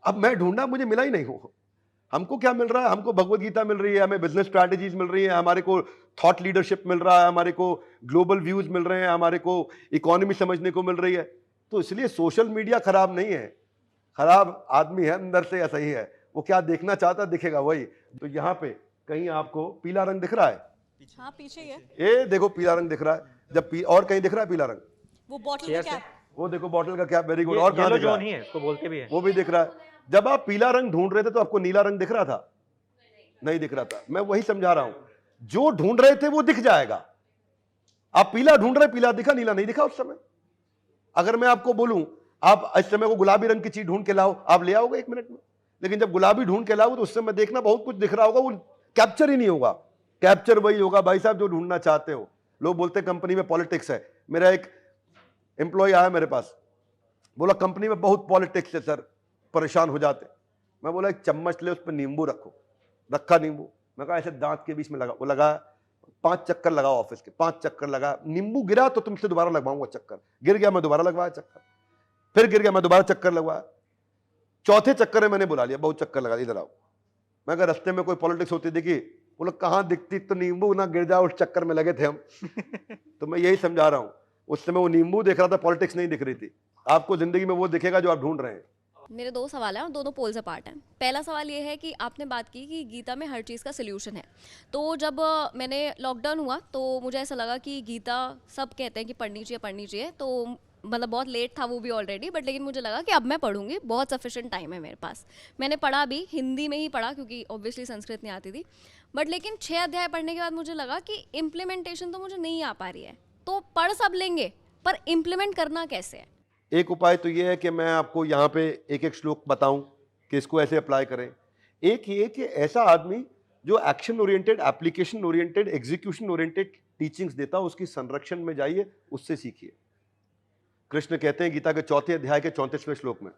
अब मैं ढूंढा, मुझे मिला ही नहीं हो। हमको क्या मिल रहा है? हमको भगवत गीता मिल रही है, हमें बिजनेस स्ट्रैटेजीज मिल रही है, हमारे को थॉट लीडरशिप मिल रहा है, हमारे को ग्लोबल व्यूज मिल रहे हैं, हमारे को इकोनॉमी समझने को मिल रही है। तो इसलिए सोशल मीडिया खराब नहीं है, खराब आदमी है अंदर से, ऐसा ही है। वो क्या देखना चाहता दिखेगा वही। तो यहाँ पे कहीं आपको पीला रंग दिख रहा है? हाँ, पीछे ही है ये देखो पीला रंग दिख रहा है। जब और कहीं दिख रहा है पीला रंग? वो बॉटल का क्या? वो देखो बॉटल का क्या, वेरी गुड। और कहाँ दिख रहा है? है, इसको बोलते भी है। वो भी दिख रहा है। जब आप पीला रंग ढूंढ रहे थे तो आपको नीला रंग दिख रहा था? नहीं दिख रहा था। मैं वही समझा रहा हूं, जो ढूंढ रहे थे वो दिख जाएगा। आप पीला ढूंढ रहे, पीला दिखा, नीला नहीं दिखा उस समय। अगर मैं आपको बोलूं आप इस समय को गुलाबी रंग की चीज ढूंढ के लाओ, आप ले आओगे 1 मिनट में। लेकिन जब गुलाबी ढूंढ के लाओ तो उस समय देखना बहुत कुछ दिख रहा होगा, वो कैप्चर ही नहीं होगा। कैप्चर वही होगा भाई साहब जो ढूंढना चाहते हो। लोग बोलते हैं कंपनी में पॉलिटिक्स है। मेरा एक एम्प्लॉय आया मेरे पास, बोला कंपनी में बहुत पॉलिटिक्स है सर, परेशान हो जाते। मैं बोला एक चम्मच ले, उस पर नींबू रखो। रखा नींबू, मैं कहा ऐसे दांत के बीच में लगा। वो लगा, 5 चक्कर लगाओ ऑफिस के, 5 चक्कर लगा। नींबू गिरा तो तुमसे दोबारा लगवाऊंगा चक्कर। गिर गया, मैं दोबारा लगवाया चक्कर। फिर गिर गया, मैं दोबारा चक्कर लगवाया। चौथे चक्कर में मैंने बुला लिया, बहुत चक्कर लगा, इधर आओ। मैं कहा रास्ते में कोई पॉलिटिक्स होती देखी? बोला कहाँ दिखती, तो नींबू ना गिर जाओ उस चक्कर में लगे थे हम। तो मैं यही समझा रहा हूं, उस समय वो नींबू देख रहा था, पॉलिटिक्स नहीं दिख रही थी। आपको जिंदगी में वो दिखेगा जो आप ढूंढ रहे हैं। मेरे 2 सवाल हैं और दोनों पोल्स अपार्ट हैं। पहला सवाल ये है कि आपने बात की कि गीता में हर चीज़ का सल्यूशन है। तो जब मैंने लॉकडाउन हुआ तो मुझे ऐसा लगा कि गीता सब कहते हैं कि पढ़नी चाहिए, तो मतलब बहुत लेट था वो भी ऑलरेडी, बट लेकिन मुझे लगा कि अब मैं पढ़ूंगी, बहुत सफिशिएंट टाइम है मेरे पास। मैंने पढ़ा भी, हिंदी में ही पढ़ा क्योंकि ऑब्वियसली संस्कृत नहीं आती थी। बट लेकिन 6 अध्याय पढ़ने के बाद मुझे लगा कि इम्प्लीमेंटेशन तो मुझे नहीं आ पा रही है। तो पढ़ सब लेंगे पर इम्प्लीमेंट करना कैसे है? एक उपाय तो ये है कि मैं आपको यहाँ पे एक एक श्लोक बताऊं कि इसको ऐसे अप्लाई करें। एक ये कि ऐसा आदमी जो action oriented, application oriented, execution oriented teachings देता हो, उसकी संरक्षण में जाइए, उससे सीखिए। कृष्ण कहते हैं गीता के 4थे अध्याय के 34वें श्लोक में,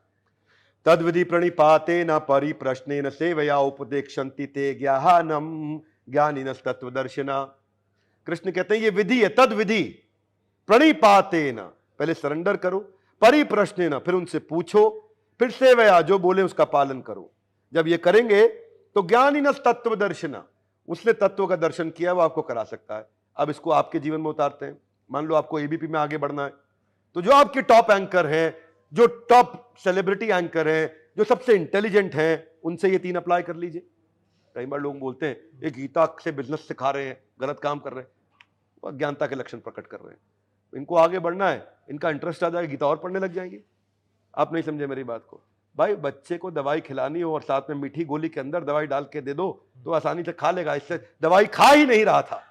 तद्विधि प्रणिपाते न परिप्रश्ने न सेवया उपदेक्षन्ति ते ज्ञानम ज्ञानिनस तत्वदर्शिना। कृष्ण कहते हैं ये विधि है, तद विधि प्रणिपाते न, पहले सरेंडर करो, परिप्रश्ने न, फिर उनसे पूछो, फिर सेवया जो बोले उसका पालन करो। जब ये करेंगे तो ज्ञानिनस तत्वदर्शिना, उसने तत्व का दर्शन किया वो आपको करा सकता है। अब इसको आपके जीवन में उतारते हैं। मान लो आपको एबीपी में आगे बढ़ना है, तो जो आपके टॉप एंकर हैं, जो टॉप सेलिब्रिटी एंकर हैं, जो सबसे इंटेलिजेंट हैं, उनसे ये 3 अप्लाई कर लीजिए। कई बार लोग बोलते हैं ये गीता से बिजनेस सिखा रहे हैं, गलत काम कर रहे हैं, वो अज्ञानता के लक्षण प्रकट कर रहे हैं। इनको आगे बढ़ना है, इनका इंटरेस्ट आ जाएगा, गीता और पढ़ने लग जाएंगे। आप नहीं समझे मेरी बात को। भाई बच्चे को दवाई खिलानी हो और साथ में मीठी गोली के अंदर दवाई डाल के दे दो तो आसानी से खा लेगा, इससे दवाई खा ही नहीं रहा था।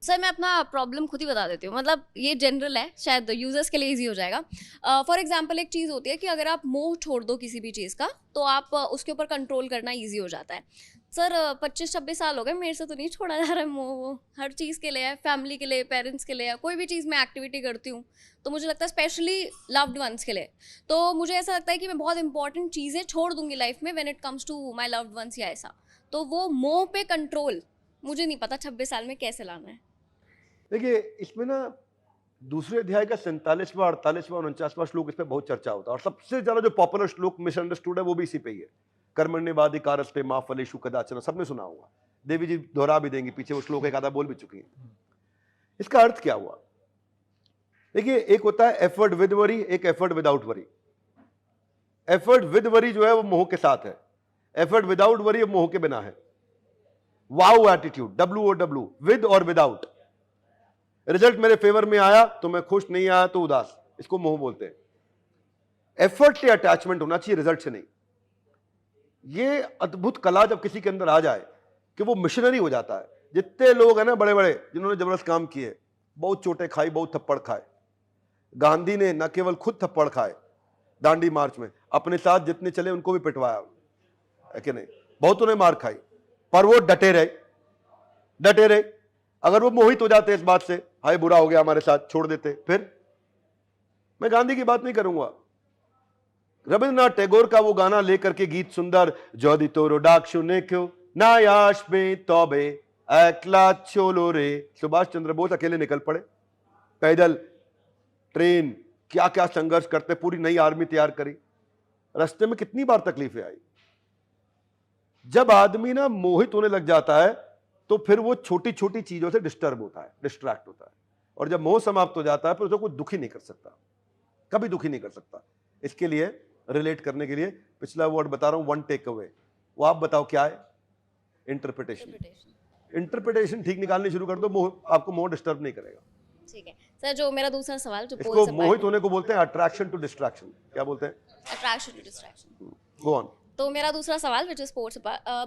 सर मैं अपना प्रॉब्लम खुद ही बता देती हूँ, मतलब ये जनरल है, शायद यूजर्स के लिए इजी हो जाएगा। फॉर एग्जांपल एक चीज़ होती है कि अगर आप मोह छोड़ दो किसी भी चीज़ का तो आप उसके ऊपर कंट्रोल करना इजी हो जाता है। सर 25-26 साल हो गए, मेरे से तो नहीं छोड़ा जा रहा है मोह। वो हर चीज़ के लिए है, फैमिली के लिए, पेरेंट्स के लिए, कोई भी चीज़ मैं एक्टिविटी करती हूँ तो मुझे लगता है स्पेशली लव्ड वंस के लिए, तो मुझे ऐसा लगता है कि मैं बहुत इंपॉर्टेंट चीज़ें छोड़ दूंगी लाइफ में when it comes to my loved ones या ऐसा। तो वो मोह पे कंट्रोल मुझे नहीं पता 26 साल में कैसे लाना है। देखिए इसमें ना दूसरे अध्याय का 47वां 48वां 49वां श्लोक, इस पे बहुत चर्चा होता है और सबसे ज्यादा जो पॉपुलर श्लोक मिसअंडरस्टूड है वो भी इसी पे ही है। कर्मण्येवाधिकारस्ते मा फलेषु कदाचन, सबने सुना होगा, देवी जी दोहरा भी देंगी, पीछे वो श्लोक एक आधा बोल भी चुकी है। इसका अर्थ क्या हुआ? देखिए एक होता है एफर्ट विद वरी, एक effort without worry. Effort with worry जो है वो मोह के साथ है, एफर्ट विदाउट वरी मोह के बिना है। वाओ एटीट्यूड, WOW, विद और विदाउट। रिजल्ट मेरे फेवर में आया तो मैं खुश, नहीं आया तो उदास, इसको मोह बोलते हैं। एफर्ट से अटैचमेंट होना चाहिए, रिजल्ट से नहीं। ये अद्भुत कला जब किसी के अंदर आ जाए कि वो मिशनरी हो जाता है। जितने लोग हैं ना बड़े बड़े जिन्होंने जबरदस्त काम किए, बहुत चोटें खाई, बहुत थप्पड़ खाए। गांधी ने न केवल खुद थप्पड़ खाए दांडी मार्च में, अपने साथ जितने चले उनको भी पिटवाया, है कि नहीं? बहुतों ने मार खाई, पर वो डटे रहे, डटे रहे। अगर वो मोहित हो जाते इस बात से, हाय बुरा हो गया हमारे साथ, छोड़ देते, फिर मैं गांधी की बात नहीं करूंगा। रविन्द्रनाथ टैगोर का वो गाना लेकर के गीत सुंदर, जोदी तोरो डाक्षु ने क्यों नायाश में तौबे एकला चोलो रे। सुभाष चंद्र बोस अकेले निकल पड़े, पैदल, ट्रेन, क्या क्या संघर्ष करते, पूरी नई आर्मी तैयार करी। रास्ते में कितनी बार तकलीफें आई। जब आदमी ना मोहित होने लग जाता है तो फिर वो छोटी छोटी चीजों से डिस्टर्ब होता है, डिस्ट्रैक्ट होता है, और जब मोह समाप्त हो जाता है फिर उसको कोई दुखी नहीं कर सकता, कभी दुखी नहीं कर सकता। इसके लिए रिलेट करने के लिए पिछला वर्ड बता रहा हूं, वन टेक अवे, वो आप बताओ क्या है? इंटरप्रिटेशन। इंटरप्रिटेशन ठीक निकालनी शुरू कर दो, मोह आपको मोह डिस्टर्ब नहीं करेगा। ठीक है सर, जो मेरा दूसरा सवाल जो इसको मोहित होने को बोलते हैं अट्रैक्शन टू डिस्ट्रैक्शन। क्या बोलते हैं? Attraction to distraction. Go on. तो मेरा दूसरा सवाल विच इज स्पोर्ट्स,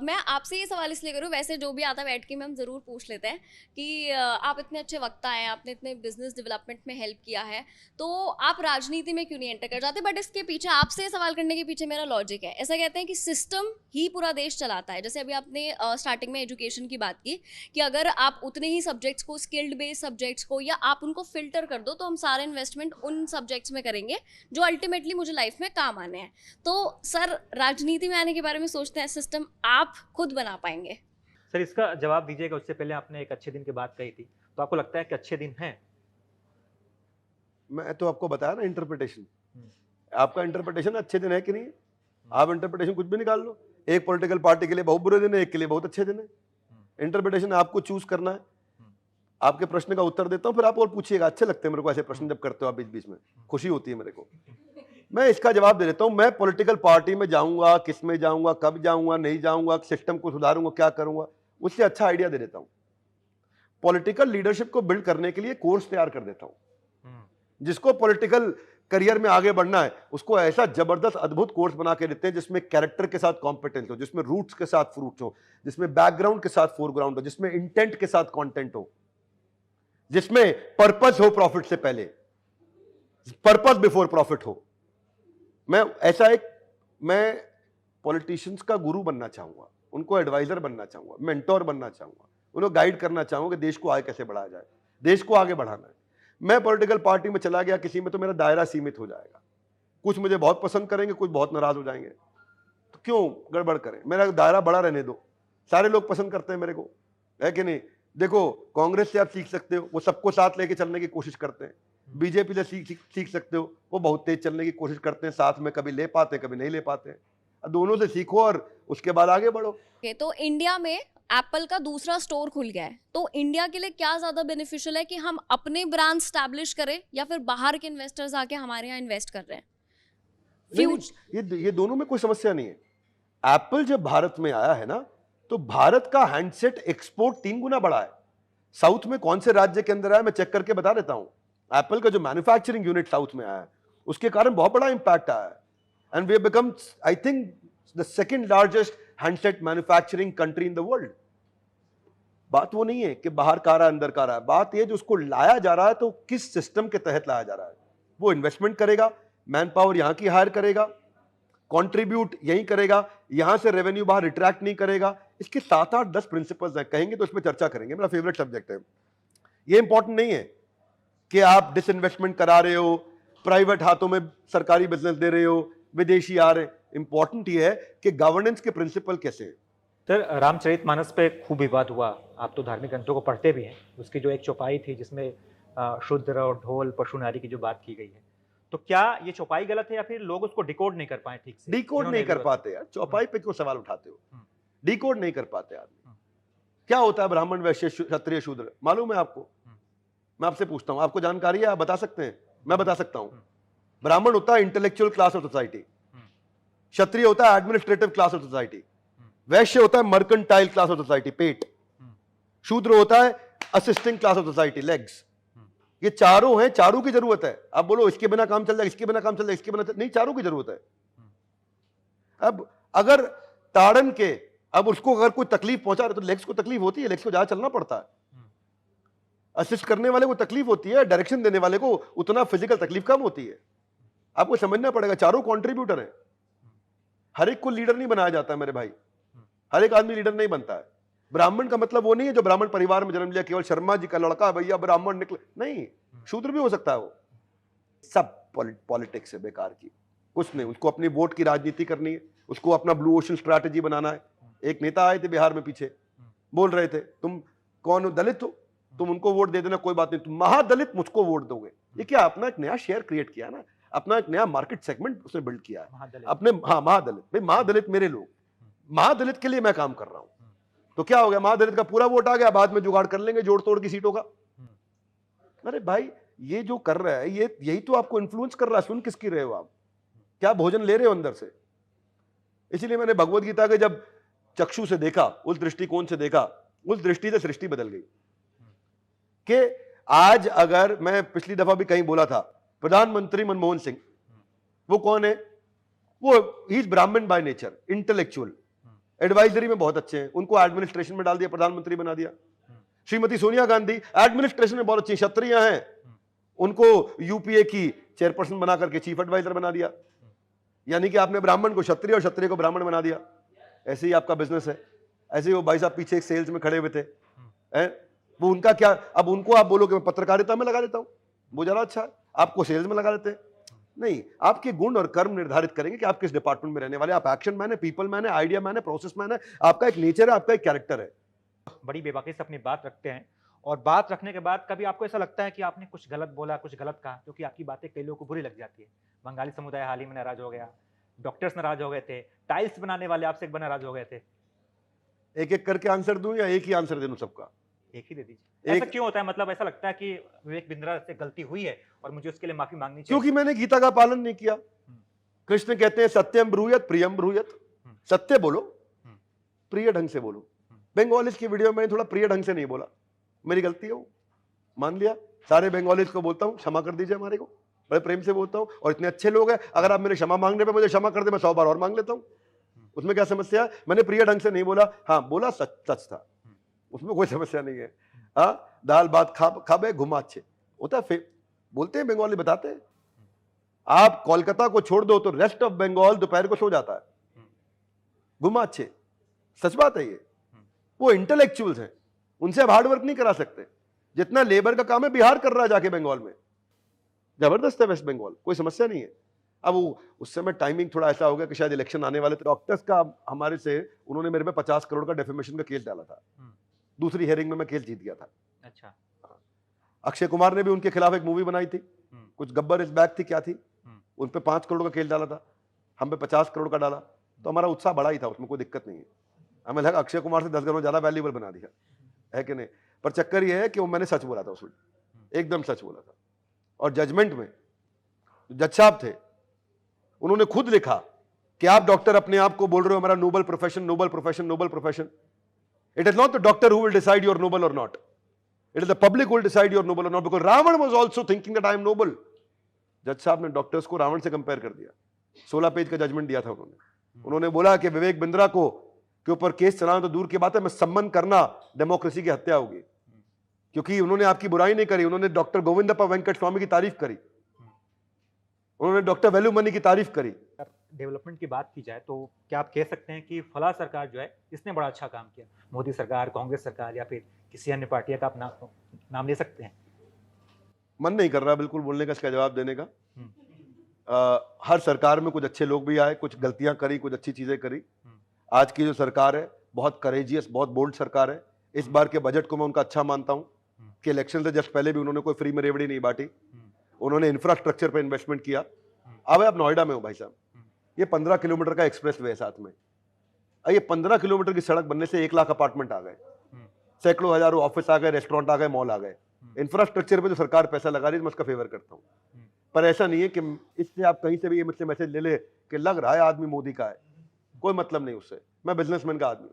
मैं आपसे ये सवाल इसलिए करूँ, वैसे जो भी आता है बैठ के में हम ज़रूर पूछ लेते हैं कि आप इतने अच्छे वक्ता हैं, आपने इतने बिजनेस डेवलपमेंट में हेल्प किया है, तो आप राजनीति में क्यों नहीं एंटर कर जाते? बट इसके पीछे आपसे ये सवाल करने के पीछे मेरा लॉजिक है। ऐसा कहते हैं कि सिस्टम ही पूरा देश चलाता है। जैसे अभी आपने स्टार्टिंग में एजुकेशन की बात की कि अगर आप उतने ही सब्जेक्ट्स को, स्किल्ड बेस्ड सब्जेक्ट्स को, या आप उनको फिल्टर कर दो तो हम सारे इन्वेस्टमेंट उन सब्जेक्ट्स में करेंगे जो अल्टीमेटली मुझे लाइफ में काम आने हैं। तो सर राजनीति में आने के बारे में सोचते हैं सिस्टम आप खुद बना पाएंगे? सर इसका जवाब दीजिएगा, उससे पहले आपने एक अच्छे दिन की बात कही थी, तो आपको लगता है कि अच्छे दिन हैं? मैं तो आपको बताया ना इंटरप्रिटेशन, आपका इंटरप्रिटेशन अच्छे दिन है कि नहीं है? आप इंटरप्रिटेशन कुछ भी निकाल लो। एक पॉलिटिकल पार्टी के लिए बहुत बुरे दिन है, एक के लिए बहुत अच्छे दिन है। इंटरप्रिटेशन आपको चूज करना है। आपके प्रश्न का उत्तर देता हूं, फिर आप और पूछिएगा। अच्छे लगते हैं मेरे को ऐसे प्रश्न जब करते हो आप बीच बीच में, खुशी होती है मेरे को। मैं इसका जवाब दे देता हूं। मैं पॉलिटिकल पार्टी में जाऊंगा, किस में जाऊंगा, कब जाऊंगा, नहीं जाऊंगा, सिस्टम को सुधारूंगा, क्या करूंगा, उससे अच्छा आइडिया दे देता हूं। पॉलिटिकल लीडरशिप को बिल्ड करने के लिए कोर्स तैयार कर देता हूं। जिसको पॉलिटिकल करियर में आगे बढ़ना है उसको ऐसा जबरदस्त अद्भुत कोर्स बना के देते हैं जिसमें कैरेक्टर के साथ कॉम्पिटेंस हो, जिसमें रूट्स के साथ फ्रूट्स हो, जिसमें बैकग्राउंड के साथ फोरग्राउंड हो, जिसमें इंटेंट के साथ कंटेंट हो, जिसमें पर्पस हो प्रॉफिट से पहले, पर्पस बिफोर प्रॉफिट हो। मैं पॉलिटिशियंस का गुरु बनना चाहूंगा, उनको एडवाइजर बनना चाहूंगा, मेंटोर बनना चाहूंगा, उन्हें गाइड करना चाहूंगा कि देश को आगे कैसे बढ़ाया जाए, देश को आगे बढ़ाना है। मैं पॉलिटिकल पार्टी में चला गया किसी में तो मेरा दायरा सीमित हो जाएगा। कुछ मुझे बहुत पसंद करेंगे, कुछ बहुत नाराज हो जाएंगे। तो क्यों गड़बड़ करें? मेरा दायरा बड़ा रहने दो। सारे लोग पसंद करते हैं मेरे को, है कि नहीं? देखो, कांग्रेस से आप सीख सकते हो, वो सबको साथ लेके चलने की कोशिश करते हैं। बीजेपी से सीख सकते हो, वो बहुत तेज चलने की कोशिश करते हैं, साथ में कभी ले पाते कभी नहीं ले पाते हैं। दोनों से सीखो और उसके बाद आगे बढ़ो। तो इंडिया में एप्पल का दूसरा स्टोर खुल गया है, तो इंडिया के लिए क्या ज़्यादा बेनिफिशियल है कि हम अपने ब्रांड स्टैब्लिश करें या फिर बाहर के इन्वेस्टर्स आके हमारे यहाँ इन्वेस्ट कर रहे हैं? ये दोनों में कोई समस्या नहीं है। एप्पल जब भारत में आया है ना, तो भारत का हैंडसेट एक्सपोर्ट 3 गुना बढ़ा है। साउथ में कौन से राज्य के अंदर आया मैं चेक करके बता देता हूं। एप्पल का जो मैन्युफैक्चरिंग यूनिट साउथ में आया है, उसके कारण बहुत बड़ा इंपैक्ट आया है। And we have become, I think, the second largest handset manufacturing country in the world. बात वो नहीं है कि बाहर का आ रहा है अंदर का आ रहा है, बात यह जो उसको लाया जा रहा है तो किस सिस्टम के तहत लाया जा रहा है। वो इन्वेस्टमेंट करेगा, मैन पावर यहां की हायर करेगा, कंट्रीब्यूट यही करेगा, यहां से रेवेन्यू बाहर रिट्रैक्ट नहीं करेगा। इसके 7, 8, 10 प्रिंसिपल्स हैं, कहेंगे तो इसमें चर्चा करेंगे, मेरा फेवरेट सब्जेक्ट है। ये इंपॉर्टेंट नहीं है कि आप डिसइन्वेस्टमेंट करा रहे हो, प्राइवेट हाथों में सरकारी बिजनेस दे रहे हो, विदेशी आ रहे हैं। इंपॉर्टेंट ये है कि गवर्नेंस के प्रिंसिपल कैसे हैं। सर, रामचरितमानस पे खूब विवाद हुआ, आप तो धार्मिक ग्रंथों को पढ़ते भी हैं। उसकी जो एक चौपाई थी जिसमें शूद्र और ढोल पशु नारी की जो बात की गई है, तो क्या ये चौपाई गलत है या फिर लोग उसको डिकोड नहीं कर पाए ठीक से? डिकोड नहीं कर पाते यार, चौपाई पे क्यों सवाल उठाते हो? डिकोड नहीं कर पाते आदमी। क्या होता है ब्राह्मण, वैश्य, क्षत्रिय, शूद्र, मालूम है आपको? मैं आपसे पूछता हूं, आपको जानकारी है? आप बता सकते हैं? मैं बता सकता हूं। ब्राह्मण होता है इंटेलेक्चुअल क्लास ऑफ सोसाइटी, क्षत्रिय होता है एडमिनिस्ट्रेटिव क्लास ऑफ सोसाइटी, वैश्य होता है मर्केंटाइल क्लास ऑफ सोसाइटी, पेट, शूद्र होता है assisting class of society, legs. ये चारों हैं, चारों की जरूरत है। अब बोलो इसके बिना काम चल जाएगा, इसके बिना काम चल जाएगा, इसके बिना नहीं, चारों की जरूरत है। अब अगर ताड़न के, अब उसको अगर कोई तकलीफ पहुंचा रहे तो लेग्स को तकलीफ होती है, लेग्स को ज्यादा चलना पड़ता है। असिस्ट करने वाले को तकलीफ होती है, डायरेक्शन देने वाले को उतना फिजिकल तकलीफ कम होती है। आपको समझना पड़ेगा, चारों कॉन्ट्रीब्यूटर है। हर एक को लीडर नहीं बनाया जाता है मेरे भाई, हर एक आदमी लीडर नहीं बनता है। ब्राह्मण का मतलब वो नहीं है जो ब्राह्मण परिवार में जन्म लिया, केवल शर्मा जी का लड़का भैया ब्राह्मण निकले, नहीं, शूद्र भी हो सकता है। वो सब पॉलिटिक्स है बेकार की, कुछ नहीं। उसको अपनी वोट की राजनीति करनी है, उसको अपना ब्लू ओशन स्ट्रैटेजी बनाना है। एक नेता आए थे बिहार में पीछे, बोल रहे थे तुम कौन हो, दलित हो, तुम उनको वोट दे देना, कोई बात नहीं, तुम महादलित मुझको वोट दोगे। ये क्या, अपना एक नया शेयर क्रिएट किया ना, अपना एक नया मार्केट सेगमेंट उसने बिल्ड किया है अपने। हाँ, महादलित, भाई महादलित मेरे लोग, महादलित के लिए मैं काम कर रहा हूं। तो क्या हो गया, महादलित का पूरा वोट आ गया, बाद में जुगाड़ कर लेंगे जोड़ तोड़ की सीटों का। अरे भाई, ये जो कर रहा है, ये यही तो आपको इन्फ्लुएंस कर रहा है। सुन किसकी रहे हो आप, क्या भोजन ले रहे हो अंदर से? इसीलिए मैंने भगवत गीता के जब चक्षु से देखा, उस दृष्टिकोण से देखा, उस दृष्टि से सृष्टि बदल गई। कि आज अगर मैं पिछली दफा भी कहीं बोला था, प्रधानमंत्री मनमोहन सिंह, वो कौन है? वो ही इज ब्राह्मण बाय नेचर, इंटेलेक्चुअल, एडवाइजरी में बहुत अच्छे हैं, उनको एडमिनिस्ट्रेशन में डाल दिया, प्रधानमंत्री बना दिया। श्रीमती सोनिया गांधी एडमिनिस्ट्रेशन में बहुत अच्छी, क्षत्रिय हैं, उनको यूपीए की चेयरपर्सन बना करके चीफ एडवाइजर बना दिया। यानी कि आपने ब्राह्मण को क्षत्रिय और क्षत्रिय को ब्राह्मण बना दिया। ऐसे ही आपका बिजनेस है। ऐसे ही वो भाई साहब पीछे एक सेल्स में खड़े हुए थे, वो उनका क्या, अब उनको आप बोलो कि मैं पत्रकारिता में लगा देता हूं, वो ज्यादा अच्छा है, आपको सेल्स में लगा देते हैं। नहीं, आपके गुण और कर्म निर्धारित करेंगे कि आप किस डिपार्टमेंट में रहने वाले। आप एक्शन मैन है, पीपल मैन है, आइडिया मैन है, प्रोसेस मैन है, आपका एक नेचर है, आपका एक कैरेक्टर है। बड़ी बेबाकी से अपनी बात रखते हैं, और बात रखने के बाद कभी आपको ऐसा लगता है कि आपने कुछ गलत बोला, कुछ गलत कहा, क्योंकि आपकी बातें कई लोगों को बुरी लग जाती है। बंगाली समुदाय हाल ही में नाराज हो गया, डॉक्टर्स नाराज हो गए थे, टाइल्स बनाने वाले आपसे एक बार नाराज हो गए थे। एक एक करके आंसर दूं या एक ही आंसर दे दूं सबका? एक ही दे दीजिए। ऐसा क्यों होता है, मतलब ऐसा लगता है कि विवेक बिंद्रा से गलती हुई है और मुझे उसके लिए माफी मांगनी चाहिए? क्योंकि मैंने गीता का पालन नहीं किया। कृष्ण कहते हैं सत्यम ब्रूयत प्रियम ब्रूयत, सत्य बोलो, प्रिय ढंग से बोलो। बंगालीज की वीडियो में मैंने थोड़ा प्रिय ढंग से नहीं बोला, मेरी गलती है, वो मान लिया। सारे बंगालीज को बोलता हूं क्षमा कर दीजिए, हमारे को बड़े प्रेम से बोलता हूं, और इतने अच्छे लोग हैं, अगर आप मेरे क्षमा मांगने पे मुझे क्षमा कर दे, मैं 100 बार और मांग लेता हूं, उसमें क्या समस्या है? मैंने प्रिय ढंग से नहीं बोला, हाँ बोला, सच था, उसमें कोई समस्या नहीं है। हाँ, दाल भात खाबे घुमा अच्छे होता है, फिर बोलते हैं बंगाली, बताते हैं। आप कोलकाता को छोड़ दो तो रेस्ट ऑफ बंगाल दोपहर को सो जाता है, घुमा अच्छे, सच बात है ये। वो इंटेलेक्चुअल्स हैं, उनसे आप हार्ड वर्क नहीं करा सकते। जितना लेबर का काम है बिहार कर रहा है जाके बंगाल में, जबरदस्त है वेस्ट बंगाल, कोई समस्या नहीं है। अब वो उस समय टाइमिंग थोड़ा ऐसा हो गया कि शायद इलेक्शन आने वाले थे, डॉक्टर्स का हमारे से उन्होंने मेरे पे 50 करोड़ का डेफेमेशन का केस डाला था। दूसरी हेयरिंग में मैं केस जीत गया था। अच्छा। अक्षय कुमार ने भी उनके खिलाफ एक मूवी बनाई थी, कुछ गब्बर इज बैक थी, क्या थी, उन पे 5 करोड़ का केस डाला था, हम पे 50 करोड़ का डाला, तो हमारा उत्साह बड़ा ही था, उसमें कोई दिक्कत नहीं है। हमें लगा अक्षय कुमार से 10 गुना ज्यादा वैल्यूबल बना दिया है कि नहीं। पर चक्कर ये है कि वो मैंने सच बोला था, उसमें एकदम सच बोला था। और जजमेंट में जज साहब थे, उन्होंने खुद लिखा कि आप डॉक्टर अपने आप को बोल रहे हो हमारा noble profession, noble profession, noble profession. It is not the doctor who will decide your noble or not, it is the public who will decide your noble or not, because Ravan was also thinking that I am noble. जज साहब ने doctors को रावण से compare कर दिया, 16 page का judgement दिया था उन्होंने बोला कि विवेक बिंद्रा को के ऊपर केस चलाना तो दूर की बात है, मैं सम्मान करना डेमोक्रेसी की हत्या होगी, क्योंकि उन्होंने आपकी बुराई नहीं करी, उन्होंने डॉक्टर गोविंदप्पा वेंकट स्वामी की तारीफ करी, उन्होंने डॉक्टर वेलुमणि की तारीफ करी। डेवलपमेंट की बात की जाए तो क्या आप कह सकते हैं कि फला सरकार जो है इसने बड़ा अच्छा काम किया, मोदी सरकार, कांग्रेस सरकार या फिर किसी अन्य पार्टी का आप नाम ले सकते हैं? मन नहीं कर रहा बिल्कुल बोलने का, इसका जवाब देने का। हर सरकार में कुछ अच्छे लोग भी आए, कुछ गलतियां करी, कुछ अच्छी चीजें करी। आज की जो सरकार है बहुत करेजियस, बहुत बोल्ड सरकार है। इस बार के बजट को मैं उनका अच्छा मानता हूं कि इलेक्शन से जस्ट पहले भी उन्होंने कोई फ्री में रेवड़ी नहीं बांटी, उन्होंने इंफ्रास्ट्रक्चर पे इन्वेस्टमेंट किया। अब आप नोएडा में हो भाई साहब, ये 15 किलोमीटर का एक्सप्रेस वे है साथ में, ये 15 किलोमीटर की सड़क बनने से 1 लाख अपार्टमेंट आ गए, सैकड़ों हजारों ऑफिस आ गए, रेस्टोरेंट आ गए, मॉल आ गए। इंफ्रास्ट्रक्चर पे जो सरकार पैसा लगा रही है मैं उसका फेवर करता हूँ, पर ऐसा नहीं है कि इससे आप कहीं से भी ये मुझसे मैसेज ले ले कि लग रहा है आदमी मोदी का है, कोई मतलब नहीं उससे। मैं बिजनेसमैन का आदमी,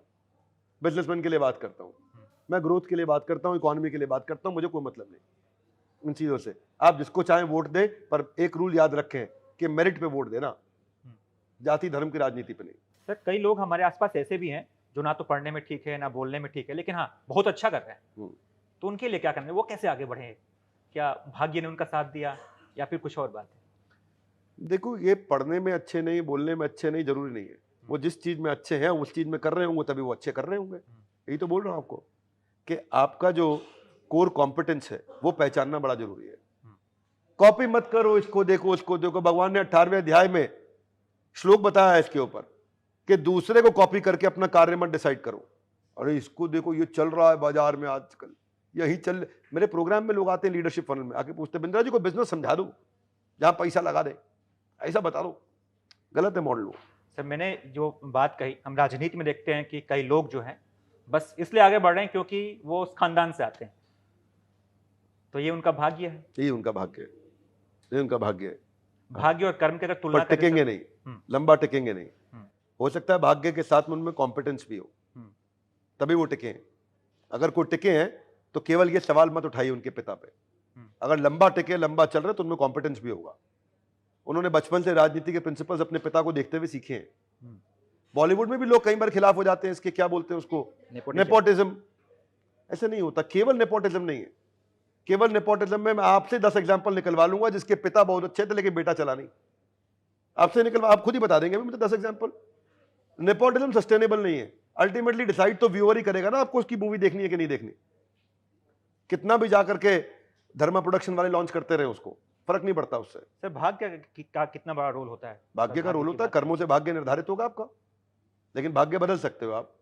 बिजनेसमैन के लिए बात करता हूँ, मैं ग्रोथ के लिए बात करता हूँ, इकोनॉमी के लिए बात करता हूँ, मुझे कोई मतलब नहीं उन चीजों से। आप जिसको चाहें वोट दें, पर एक रूल याद रखें कि मेरिट पे वोट देना, जाति धर्म की राजनीति पे नहीं। सर कई लोग हमारे आसपास ऐसे भी हैं जो ना तो पढ़ने में ठीक है ना बोलने में ठीक है, लेकिन हाँ बहुत अच्छा कर रहे हैं, तो उनके लिए क्या करना है, वो कैसे आगे बढ़े? क्या भाग्य ने उनका साथ दिया या फिर कुछ और बात है? देखो, ये पढ़ने में अच्छे नहीं, बोलने में अच्छे नहीं जरूरी नहीं है, वो जिस चीज में अच्छे हैं उस चीज में कर रहे होंगे तभी वो अच्छे कर रहे होंगे। यही तो बोल रहा हूं आपको कि आपका जो कोर कॉम्पिटेंस है वो पहचानना बड़ा जरूरी है। कॉपी मत करो, इसको देखो उसको देखो। भगवान ने 18वें अध्याय में श्लोक बताया है इसके ऊपर कि दूसरे को कॉपी करके अपना कार्य मत डिसाइड करो। अरे इसको देखो, ये चल रहा है बाजार में आजकल, यही चल। मेरे प्रोग्राम में लोग आते हैं लीडरशिप फनल में, आके पूछते बिंद्रा जी को बिजनेस समझा दो जहां पैसा लगा दे, ऐसा बता दो। गलत है मॉडल वो। सर मैंने जो बात कही, हम राजनीति में देखते हैं कि कई लोग जो हैं बस इसलिए आगे बढ़ रहे हैं क्योंकि वो उस खानदान से आते हैं, तो ये उनका भाग्य है। यही उनका भाग्य है, ये उनका भाग्य है। भाग्य और कर्म की अगर तुलना पर टिकेंगे नहीं, लंबा टिकेंगे नहीं। हो सकता है भाग्य के साथ में उनमें कॉम्पिटेंस भी हो, तभी वो टिके हैं। अगर कोई टिके हैं तो केवल ये सवाल मत उठाइए उनके पिता पे, अगर लंबा टिके, लंबा चल रहे तो उनमें कॉम्पिटेंस भी होगा। उन्होंने बचपन से राजनीति के प्रिंसिपल्स अपने पिता को देखते हुए सीखे हैं। बॉलीवुड में भी लोग कई बार खिलाफ हो जाते हैं इसके, क्या बोलते हैं उसको, नेपोटिज्म। ऐसा नहीं होता, केवल नेपोटिज्म नहीं है। केवल नेपोटिज्म में मैं आपसे 10 एग्जांपल निकलवा लूंगा जिसके पिता बहुत अच्छे थे लेकिन बेटा चला नहीं। आपसे निकलवा, आप खुद ही बता देंगे मुझे 10 एग्जांपल। नेपोटिज्म सस्टेनेबल नहीं है। अल्टीमेटली डिसाइड तो व्यूअर ही करेगा ना आपको उसकी मूवी देखनी है कि नहीं देखनी। कितना भी जाकर के धर्मा प्रोडक्शन वाले लॉन्च करते रहे, उसको फर्क नहीं पड़ता उससे। सर भाग्य का कितना बड़ा रोल होता है? भाग्य का रोल होता है, कर्मों से भाग्य निर्धारित होगा आपका, लेकिन भाग्य बदल सकते हो आप।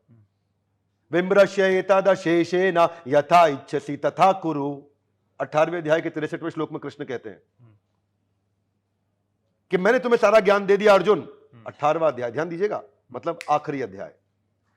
विम्रश्य एतदशेषेण यथा इच्छसि तथा कुरु, 18वें अध्याय के 63वें श्लोक में कृष्ण कहते हैं कि मैंने तुम्हें सारा ज्ञान दे दिया अर्जुन। 18वां अध्याय, ध्यान दीजिएगा, मतलब आखिरी अध्याय।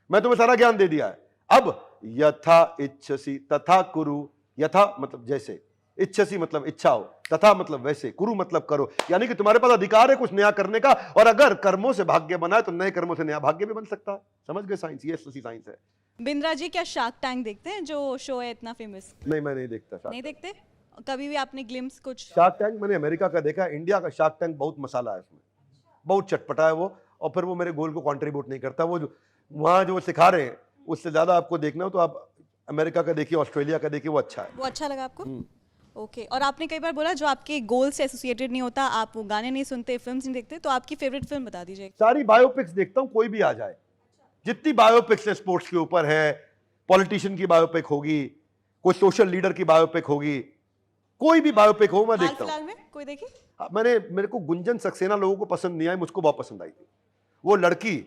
मैं तुम्हें सारा ज्ञान दे दिया है, अब यथा इच्छसि तथा कुरु। यथा मतलब जैसे, इच्छसि मतलब इच्छा हो, तथा मतलब वैसे, कुरु मतलब करो। यानी कि तुम्हारे पास अधिकार है कुछ नया करने का, और अगर कर्मों से भाग्य बना है तो नए कर्मों से नया भाग्य भी बन सकता है। समझ गए साइंस? ये साइंस है। बिंद्रा जी क्या शार्क टैंक देखते हैं, जो शो है इतना फेमस? नहीं, मैं नहीं देखता शार्क नहीं देखते? कभी भी आपने ग्लिम्स कुछ? शार्क टैंक मैंने अमेरिका का देखा है, इंडिया का शार्क टैंक बहुत मसाला है उसमें, बहुत चटपटा है वो, और फिर वो मेरे गोल को कंट्रीब्यूट नहीं करता। वो जो वहाँ जो सिखा रहे हैं उससे ज्यादा आपको देखना हो तो आप अमेरिका का देखिए, ऑस्ट्रेलिया का देखिए, वो अच्छा है। वो अच्छा लगा आपको? ओके। और आपने कई बार बोला जो आपके गोल से एसोसिएटेड नहीं होता, आप वो गाने नहीं सुनते, फिल्म्स नहीं देखते, तो आपकी फेवरेट फिल्म बता दीजिए। सारी बायोपिक्स देखता हूँ, कोई भी आ जाए। जितनी बायोपिक्स स्पोर्ट्स के ऊपर है, पॉलिटिशियन की बायोपिक होगी, कोई सोशल लीडर की बायोपिक होगी, कोई भी बायोपिक हो मैं देखता हूँ। हाल फिलहाल में कोई देखी? मेरे को गुंजन सक्सेना लोगों को पसंद नहीं आई, मुझको बहुत पसंद आई थी। वो लड़की,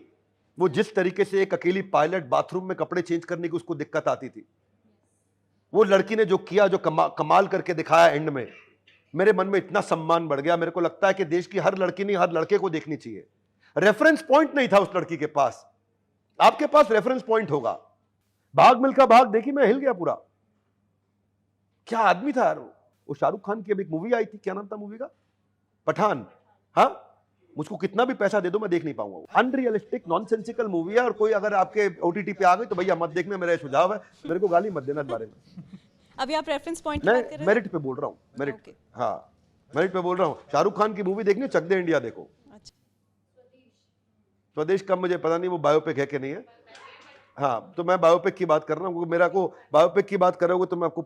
वो जिस तरीके से एक अकेली पायलट बाथरूम में कपड़े चेंज करने की उसको दिक्कत आती थी, वो लड़की ने जो किया, जो कमाल करके दिखाया एंड में, मेरे मन में इतना सम्मान बढ़ गया। मेरे को लगता है कि देश की हर लड़की नहीं, हर लड़के को देखनी चाहिए। रेफरेंस पॉइंट नहीं था उस लड़की के पास, आपके पास रेफरेंस पॉइंट होगा। भाग मिल्खा भाग देखी, मैं हिल गया पूरा। क्या आदमी था यार वो शाहरुख खान की अभी एक मूवी आई थी, क्या नाम था मूवी का? पठान। हाँ, मुझको कितना भी पैसा दे दो मैं देख नहीं पाऊंगा। अनरियलिस्टिक नॉनसेंसिकल मूवी है, और कोई अगर आपके ओटीटी पे आ गई तो भैया मत देखना, मेरा सुझाव है। मेरे को गाली मत देना इस बारे में। अभी आप रेफरेंस पॉइंट की बात कर रहे मैं हैं? मेरिट पे बोल रहा हूँ, मेरिट। Okay. हाँ, मेरिट पे बोल रहा हूँ। शाहरुख खान की मूवी देखनी, चक दे इंडिया देखो। अच्छा। स्वदेश का मुझे पता नहीं वो बायोपिक है कि नहीं है। हाँ, तो मैं बायोपिक की बात कर रहा हूँ, क्योंकि मेरा को बायोपिक की बात करोगे तो मैं आपको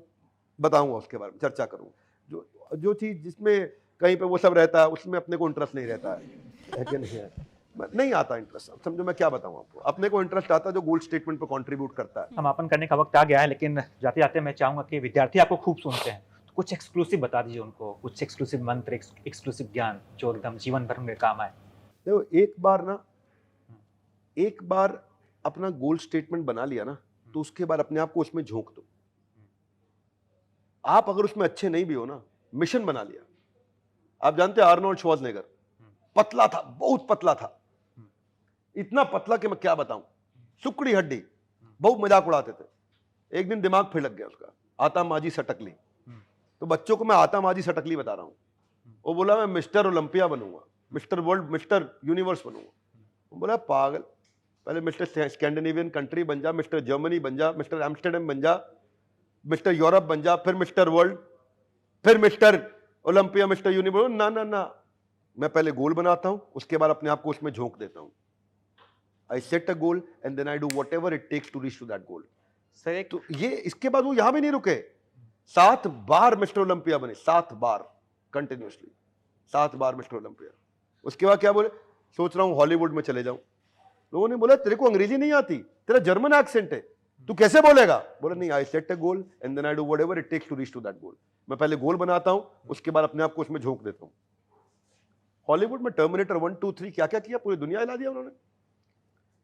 बताऊंगा, उसके बारे में चर्चा करूंगा। जो चीज जिसमें कहीं पे वो सब रहता है, उसमें अपने को इंटरेस्ट नहीं रहता है कि नहीं है? नहीं आता इंटरेस्ट। अब समझो मैं क्या बताऊं आपको, अपने को इंटरेस्ट आता है जो गोल्ड स्टेटमेंट पे कंट्रीब्यूट करता है। समापन करने का वक्त आ गया है, लेकिन जाते जाते मैं चाहूंगा कि विद्यार्थी आपको खूब सुनते हैं, तो कुछ एक्सक्लूसिव बता दीजिए उनको, कुछ एक्सक्लूसिव मंत्र, एक्सक्लूसिव ज्ञान जो एकदम जीवन भर में काम आए। देखो, एक बार अपना गोल्ड स्टेटमेंट बना लिया ना, तो उसके बाद अपने आप को उसमें झोंक दो। आप अगर उसमें अच्छे नहीं भी हो ना, मिशन बना लिया। आप जानते हैं आर्नोल्ड श्वार्ज़नेगर पतला था, बहुत पतला था, इतना पतला कि मैं क्या बताऊं, सुकड़ी हड्डी, बहुत मजाक उड़ाते थे। एक दिन दिमाग फिर लग गया उसका, आता माजी सटकली। तो बच्चों को मैं आता माजी सटकली बता रहा हूं। वो बोला मैं मिस्टर ओलंपिया बनूंगा, मिस्टर वर्ल्ड, मिस्टर यूनिवर्स बनूंगा। वो बोला पागल, पहले मिस्टर स्कैंडिनेवियन कंट्री बन जा, मिस्टर जर्मनी बन जा, मिस्टर एम्स्टर्डम बन जा, मिस्टर यूरोप बन जा, फिर मिस्टर वर्ल्ड, फिर मिस्टर ओलंपिया, मिस्टर यूनिवर्स। ना ना ना, मैं पहले गोल बनाता हूं, उसके बाद अपने आप को उसमें झोंक देता हूं। I set a goal and then I do whatever it takes to reach to that goal. Sir एक तो ये इसके बाद वो यहां भी नहीं रुके, 7 बार मिस्टर ओलंपिया बने, 7 बार कंटिन्यूसली, 7 बार मिस्टर ओलंपिया। उसके बाद क्या बोले, सोच रहा हूं हॉलीवुड में चले जाऊं। लोगों ने बोला तेरे को अंग्रेजी नहीं आती, तेरा जर्मन एक्सेंट है, तू कैसे बोलेगा? बोला नहीं, I set a goal and then I do whatever it takes to reach to that goal. मैं पहले गोल बनाता हूं, उसके बाद अपने आप को उसमें झोंक देता हूं। हॉलीवुड में टर्मिनेटर 1, 2, 3 क्या क्या किया, पूरी दुनिया हिला दिया उन्होंने।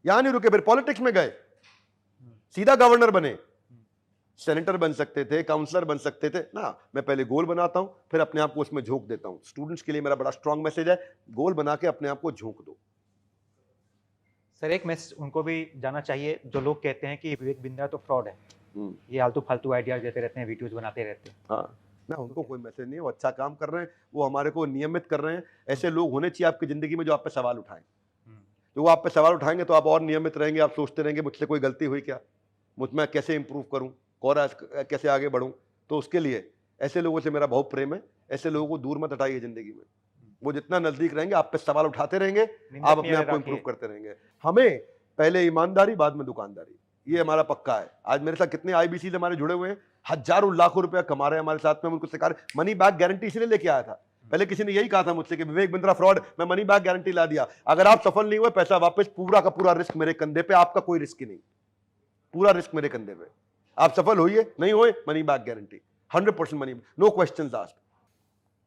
यहां नहीं रुके, फिर पॉलिटिक्स में गए, सीधा गवर्नर बने, सेनेटर बन सकते थे, काउंसलर बन सकते थे ना। मैं पहले गोल बनाता हूं, फिर अपने आप को उसमें झोंक देता हूं। स्टूडेंट्स के लिए मेरा बड़ा स्ट्रांग मैसेज है, गोल बना के अपने आप को झोंक दो। सर एक मैसेज उनको भी जाना चाहिए जो लोग कहते हैं कि विवेक बिंद्रा तो फ्रॉड है, ये आलतू फालतू आइडियाज देते रहते हैं, वीडियोज बनाते रहते हैं। हाँ ना, उनको कोई मैसेज नहीं है, वो अच्छा काम कर रहे हैं, वो हमारे को नियमित कर रहे हैं। ऐसे लोग होने चाहिए आपकी जिंदगी में जो आप पे सवाल उठाएं। जो वो आप पे सवाल उठाएंगे तो आप और नियमित रहेंगे, आप सोचते रहेंगे मुझसे कोई गलती हुई क्या, मुझ में कैसे इंप्रूव करूं, और कैसे आगे बढ़ूं। तो उसके लिए ऐसे लोगों से मेरा बहुत प्रेम है। ऐसे लोगों को दूर मत हटाइए जिंदगी में, वो जितना नजदीक रहेंगे आप पे सवाल उठाते रहेंगे, आप अपने आप को इंप्रूव करते रहेंगे। हमें पहले ईमानदारी, बाद में दुकानदारी, ये हमारा पक्का है। आज मेरे साथ कितने आईबीसी हमारे जुड़े हुए हैं, हजारों लाखों रुपया कमा रहे हैं हमारे साथ में। हम उनको सिखा रहे, मनी बैक गारंटी इसलिए लेके आया था। पहले किसी ने यही कहा था मुझसे कि विवेक बिंद्रा फ्रॉड, मैं मनी बैक गारंटी ला दिया। अगर आप सफल नहीं हुए, पैसा वापस, पूरा का पूरा रिस्क मेरे कंधे पे, आपका कोई रिस्क ही नहीं, पूरा रिस्क मेरे कंधे पे। आप सफल होइए, नहीं हुए, money back guarantee, 100% money, no questions asked.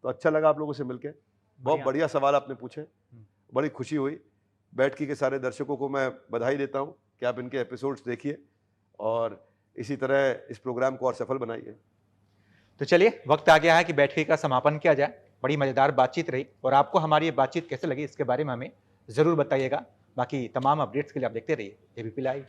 तो अच्छा लगा आप लोगों से मिलके, बहुत बढ़िया सवाल आपने पूछे, बड़ी खुशी हुई। बैठकी के सारे दर्शकों को मैं बधाई देता हूं कि आप इनके एपिसोड्स देखिए और इसी तरह इस प्रोग्राम को और सफल बनाइए। तो चलिए वक्त आ गया है कि बैठकी का समापन किया जाए। बड़ी मज़ेदार बातचीत रही, और आपको हमारी ये बातचीत कैसे लगी इसके बारे में हमें ज़रूर बताइएगा। बाकी तमाम अपडेट्स के लिए आप देखते रहिए एबीपी लाइव।